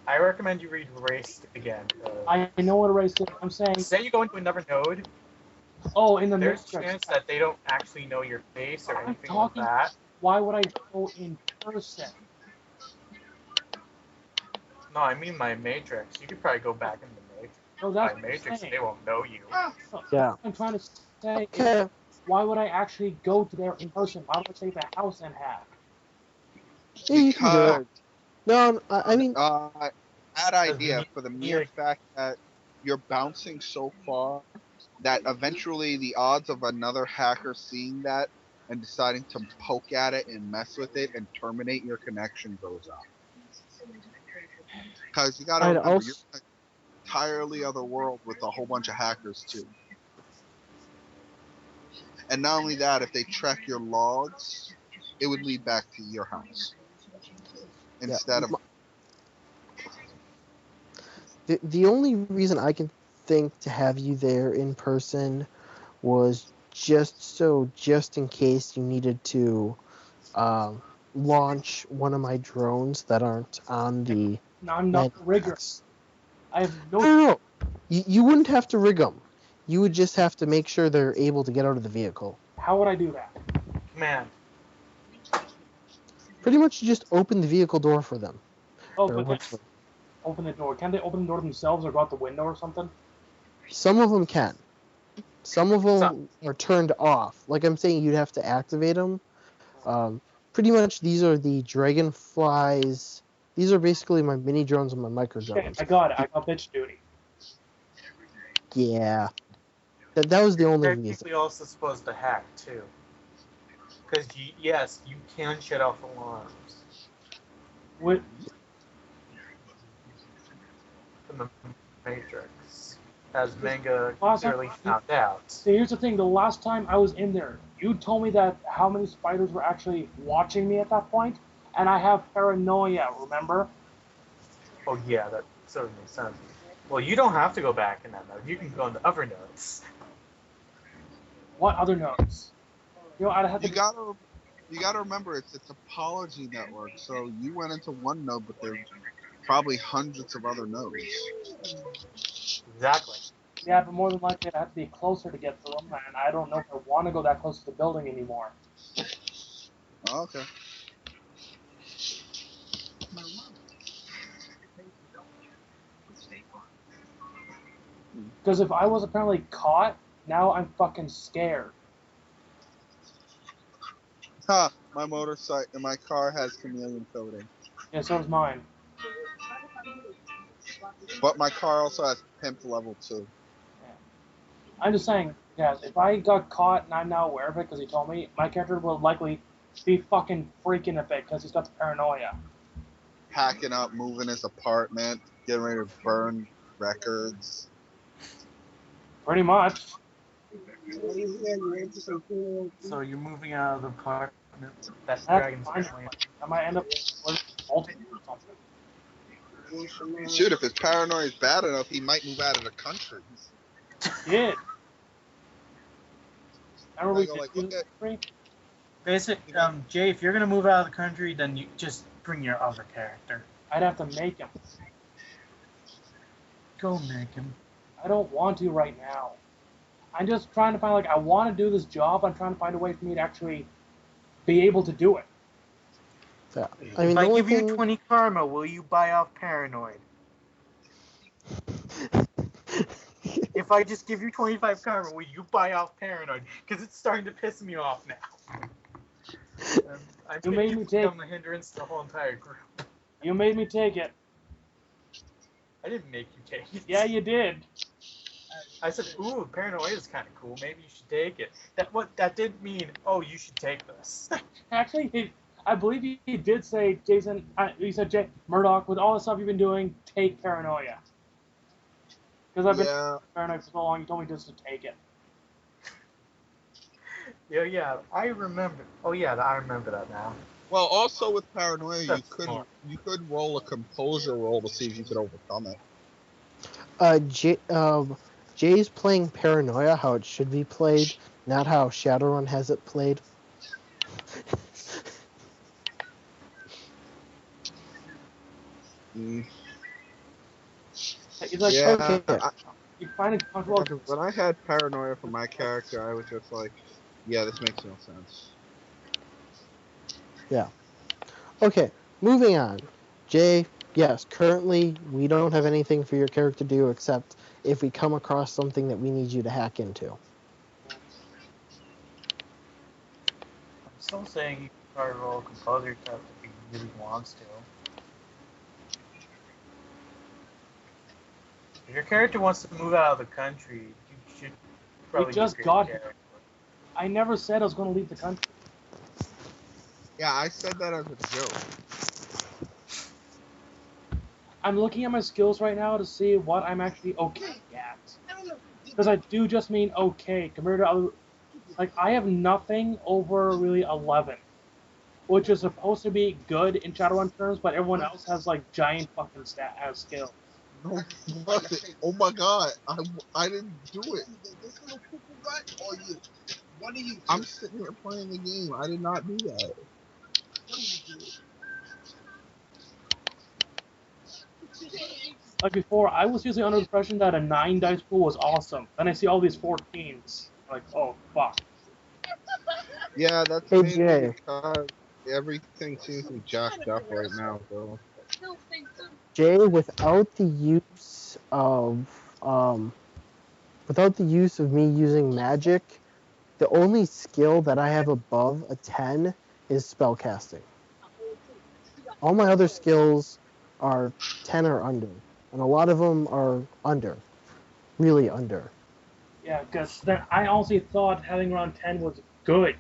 I recommend you read Race again. I know what erase is. I'm saying. Say you go into another node, Oh, in the there's a Matrix. chance that they don't actually know your face or I'm anything talking. like that. Why would I go in person? No, I mean my Matrix. You could probably go back in the Matrix. No, that's My what I'm Matrix, saying. they won't know you. Yeah. What I'm trying to say is, Okay. why would I actually go to there in person? Why would I stay at the house and hack? Yeah, you can do Because it. No, I mean, that idea for the mere fact that you're bouncing so far that eventually the odds of another hacker seeing that and deciding to poke at it and mess with it and terminate your connection goes up. Because you gotta I'd remember, also, you're in an entirely other world with a whole bunch of hackers too. And not only that, if they track your logs, it would lead back to your house. Instead of the only reason I can think to have you there in person was just in case you needed to launch one of my drones that aren't on the No, I'm not a rigger. Mandax. I have no. No. You wouldn't have to rig them. You would just have to make sure they're able to get out of the vehicle. How would I do that? Man, Pretty much just open the vehicle door for them. Oh, Or but whatever. open the door. Can they open the door themselves or go out the window or something? Some of them can. Some of them are turned off. Like I'm saying, you'd have to activate them. Pretty much these are the dragonflies. These are basically my mini drones and my micro Okay, drones. I got it. I got bitch duty. Yeah. That was the only reason. technically also supposed to hack too. Because yes, you can shut off alarms What? from the Matrix, as Manga Awesome. clearly found out. So here's the thing. The last time I was in there, you told me that how many spiders were actually watching me at that point, and I have paranoia. Remember? Oh yeah, that certainly makes sense. Well, you don't have to go back in that node. You can go into other nodes. What other nodes? You know, I'd have to. You gotta remember it's a topology network. So you went into one node, but there's probably hundreds of other nodes. Exactly. Yeah, but more than likely I'd have to be closer to get to them, and I don't know if I want to go that close to the building anymore. Oh, okay. Because if I was apparently caught, now I'm fucking scared. Ha! My motorcycle, my car has chameleon coating, Yeah, so does mine. but my car also has pimp level 2. Yeah. I'm just saying, yeah, if I got caught and I'm now aware of it because he told me, my character will likely be fucking freaking a bit because he's got the paranoia. Packing up, moving his apartment, getting ready to burn records. Pretty much. So you're moving out of the apartment. That's I have to Dragon's find family. somebody. I might end up with multiple or something. Shoot, if his paranoia is bad enough, he might move out of the country. Did. I remember we Go did like, use okay. it free. Jay, if you're gonna move out of the country, then you just bring your other character. I'd have to make him. Go make him. I don't want to right now. I'm just trying to find, like, I want to do this job. I'm trying to find a way for me to actually be able to do it. Yeah. I mean, If the I only give you thing... 20 karma, will you buy off Paranoid? If I just give you 25 karma, will you buy off Paranoid? Because it's starting to piss me off now. I'm You made me take. become a hindrance to the whole entire group. You made me take it. I didn't make you take it. Yeah, you did. I said, ooh, Paranoid is kind of cool. Maybe you should take it. That didn't mean, oh, you should take this. Actually, I believe he did say, Jason, he said, Murdoch, with all the stuff you've been doing, take Paranoia. Because I've been paranoid for so long, you told me just to take it. Yeah, I remember. Oh yeah, I remember that now. Well, also with paranoia, That's you could roll a composure roll to see if you could overcome it. Jay's playing Paranoia how it should be played, not how Shadowrun has it played. He's like, Yeah, okay. You find it comfortable. when I had paranoia for my character, I was just like, yeah, this makes no sense. Yeah. Okay, moving on. Jay, yes, currently we don't have anything for your character to do except if we come across something that we need you to hack into. I'm still saying you can try to roll a composer test if he really wants to. If your character wants to move out of the country, you should probably We just give got your here. character. I never said I was going to leave the country. Yeah, I said that as a joke. I'm looking at my skills right now to see what I'm actually okay at. Because I do just mean okay compared to other. Like, I have nothing over really 11, which is supposed to be good in Shadowrun terms, but everyone else has like giant fucking skills. No, nothing. Oh my god, I didn't do it. I'm sitting here playing the game. I did not do that. Like before, I was usually under the impression that a 9 dice pool was awesome. Then I see all these 14s. Like, oh fuck. Yeah, that's Hey, mainly Jay. because everything seems to be jacked up right now, so. Jay, without the use of me using magic, the only skill that I have above a 10 is spellcasting. All my other skills are 10 or under, and a lot of them are under, really under. Yeah, because I honestly thought having around 10 was good.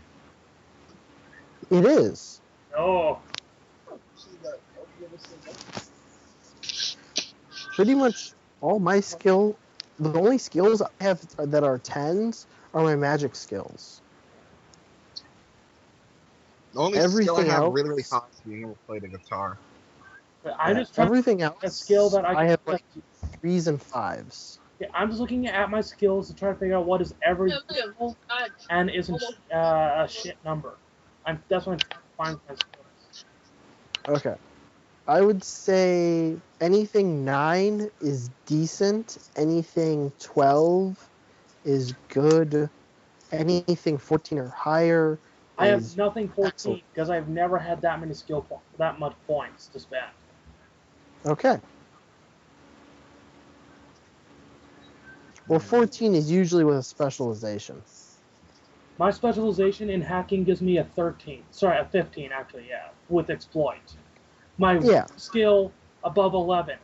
It is. Oh. Pretty much all my skill, the only skills I have that are 10s are my magic skills. The only skill I have really high is being able to play the guitar. I'm just trying everything to else, a skill that I have like 3s and 5s. Yeah, I'm just looking at my skills to try to figure out what is ever useful and isn't a shit number. That's what I'm trying to find my skills. Okay. I would say anything 9 is decent. Anything 12 is good. Anything 14 or higher I have is nothing 14 excellent. because I've never had that many that much points to spend. Okay. Well, 14 is usually with a specialization. My specialization in hacking gives me a 13. Sorry, a 15 actually, yeah, with exploit. My Yeah. skill above 11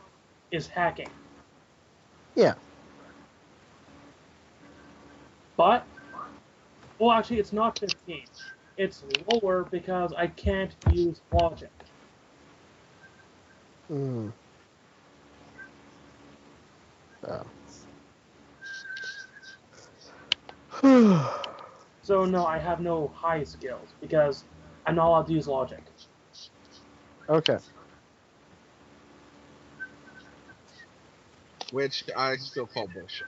is hacking. Yeah. But, well, actually, it's not 15. It's lower because I can't use logic. Mm. Oh. So, no, I have no high skills because I'm not allowed to use logic. Okay. Which I still call bullshit.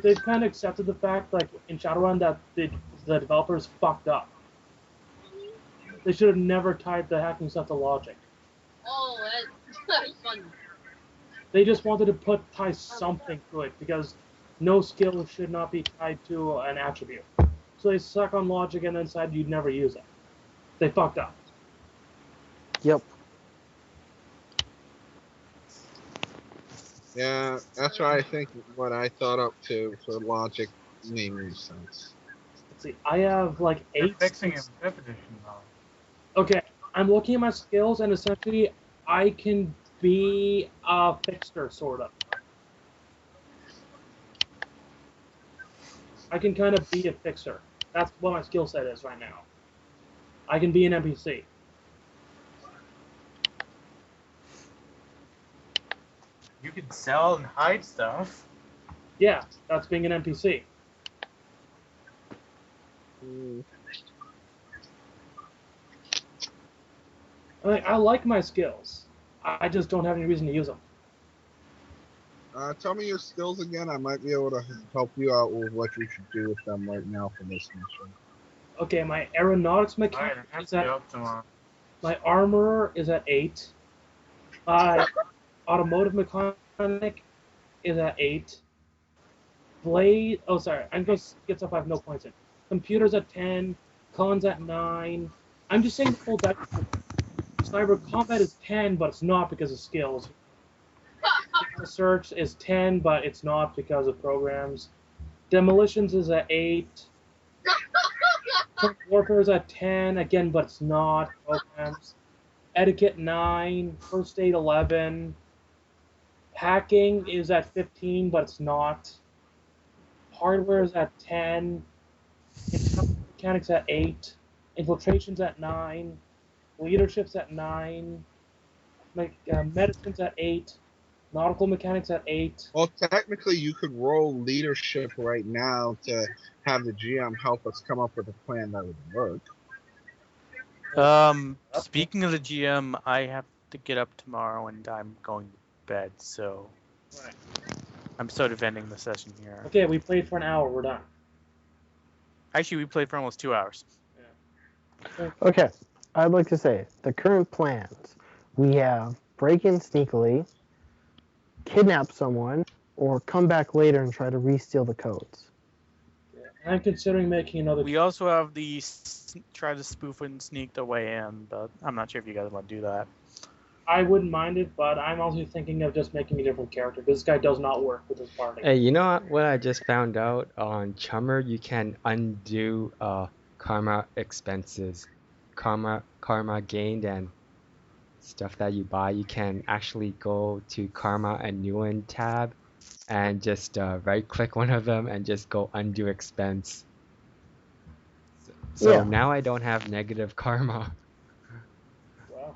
They've kind of accepted the fact, like, in Shadowrun, that the developers fucked up. They should have never tied the hacking stuff to logic. Oh, that's funny. They just wanted to tie something to it because no skill should not be tied to an attribute. So they suck on logic and then decided you'd never use it. They fucked up. Yep. Yeah, that's why I think what I thought up to for logic made more sense. Let's see, I have like They're 8. fixing it in 5th edition though. Okay, I'm looking at my skills and essentially I can be a fixer, sort of. I can kind of be a fixer. That's what my skill set is right now. I can be an NPC. You can sell and hide stuff. Yeah, that's being an NPC. I like my skills. I just don't have any reason to use them. Tell me your skills again. I might be able to help you out with what you should do with them right now for this mission. Okay, my aeronautics Alright, mechanic I have is to at go up tomorrow. my armor is at 8. My automotive mechanic is at 8. Blade. Oh, sorry. I'm going to get stuff I have no points in. Computers at 10. Cons at 9. I'm just saying the full dice. Cyber combat is 10, but it's not because of skills. Search is 10, but it's not because of programs. Demolitions is at 8. Warfare is at 10, again, but it's not programs. Etiquette 9. First aid 11. Hacking is at 15, but it's not. Hardware is at 10. Mechanics at 8. Infiltration's at 9. Leadership's at 9. Medicine's at 8. Nautical mechanics at 8. Well, technically, you could roll leadership right now to have the GM help us come up with a plan that would work. Speaking of the GM, I have to get up tomorrow and I'm going to bed, so Right. I'm sort of ending the session here. Okay, we played for an hour. We're done. Actually, we played for almost 2 hours. Yeah. Okay. I'd like to say the current plans. We have break in sneakily, kidnap someone, or come back later and try to re-steal the codes. Yeah. I'm considering making another. We also have the try to spoof and sneak their way in, but I'm not sure if you guys want to do that. I wouldn't mind it, but I'm also thinking of just making a different character. This guy does not work with his party. Hey, you know what I just found out on Chummer? You can undo karma expenses, karma gained, and stuff that you buy. You can actually go to Karma and New One tab and just right click one of them and just go undo expense. So Yeah. now I don't have negative karma. Wow.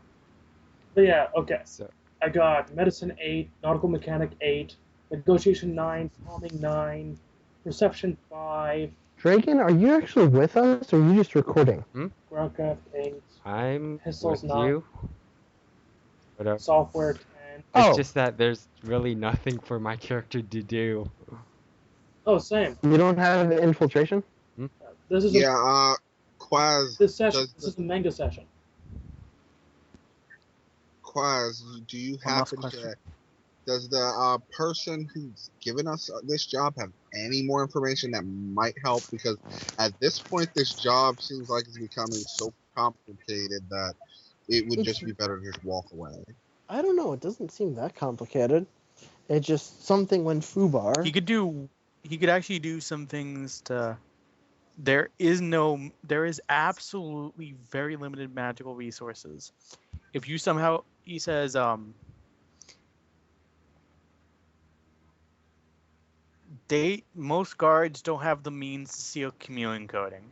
But yeah, okay. So I got medicine 8, nautical mechanic 8, negotiation 9, calming 9, perception 5, Dragon, are you actually with us, or are you just recording? groundcraft 8, I'm pistols with 9, you. What up? software It's just that there's really nothing for my character to do. Oh, same. You don't have infiltration? This is Quaz. this session. This is the manga session. Quaz, do you One last happen question. to? Does the person who's given us this job have any more information that might help? Because at this point, this job seems like it's becoming so complicated that it would just be better to just walk away. I don't know. It doesn't seem that complicated. It's just something when Fubar. He could actually do some things to. There is absolutely very limited magical resources. If you somehow, he says, most guards don't have the means to seal chameleon coding.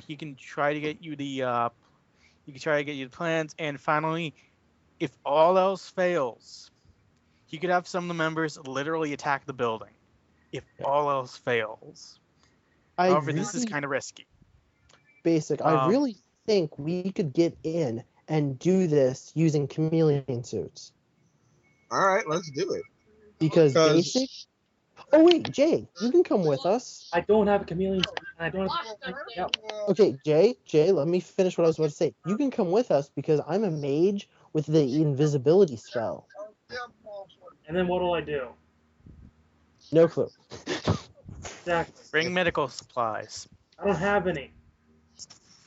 He can try to get you the plans, and finally, if all else fails, he could have some of the members literally attack the building. If all else fails. However, this is kind of risky. Basic. I really think we could get in and do this using chameleon suits. All right, let's do it. Because basic. Oh wait, Jay, you can come with us. I don't have a chameleon suit, and I don't have. Okay, Jay, let me finish what I was about to say. You can come with us because I'm a mage with the invisibility spell. And then what'll I do? No clue. Exactly. Bring medical supplies. I don't have any.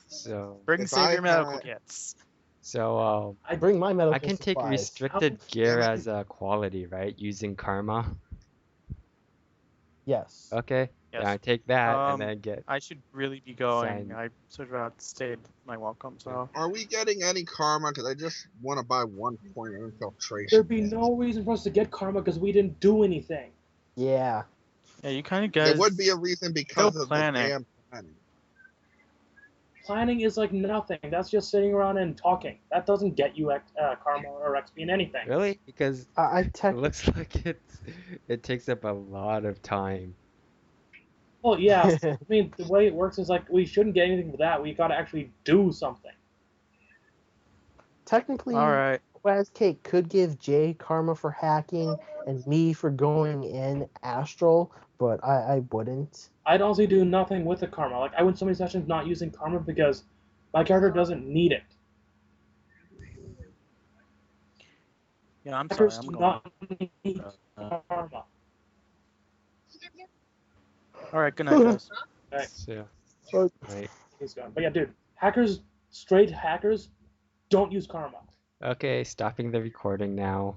So bring your medical kits. So I bring my medical I can take supplies. restricted gear as a quality, right? Using karma. Yes. Okay. Yes. Yeah, I take that and then get. I should really be going. Sign. I sort of outstayed my welcome. So. Are we getting any karma? Because I just want to buy 1 point of infiltration. There'd be no reason for us to get karma because we didn't do anything. Yeah. Yeah, you kind of guys. There would be a reason because of planning. the damn planning. Planning is like nothing. That's just sitting around and talking. That doesn't get you karma or XP in anything. Really? Because it looks like it takes up a lot of time. Well, yeah. I mean, the way it works is like we shouldn't get anything for that. We gotta actually do something. Technically, all right. Quazcake could give Jay karma for hacking and me for going in astral, but I wouldn't. I'd honestly do nothing with the karma. Like I went so many sessions not using karma because my character doesn't need it. Yeah, I'm sorry. I'm do going. not need karma. All right. Good night, guys. Right. Yeah. Right. He's gone. But yeah, dude, straight hackers, don't use karma. Okay, stopping the recording now.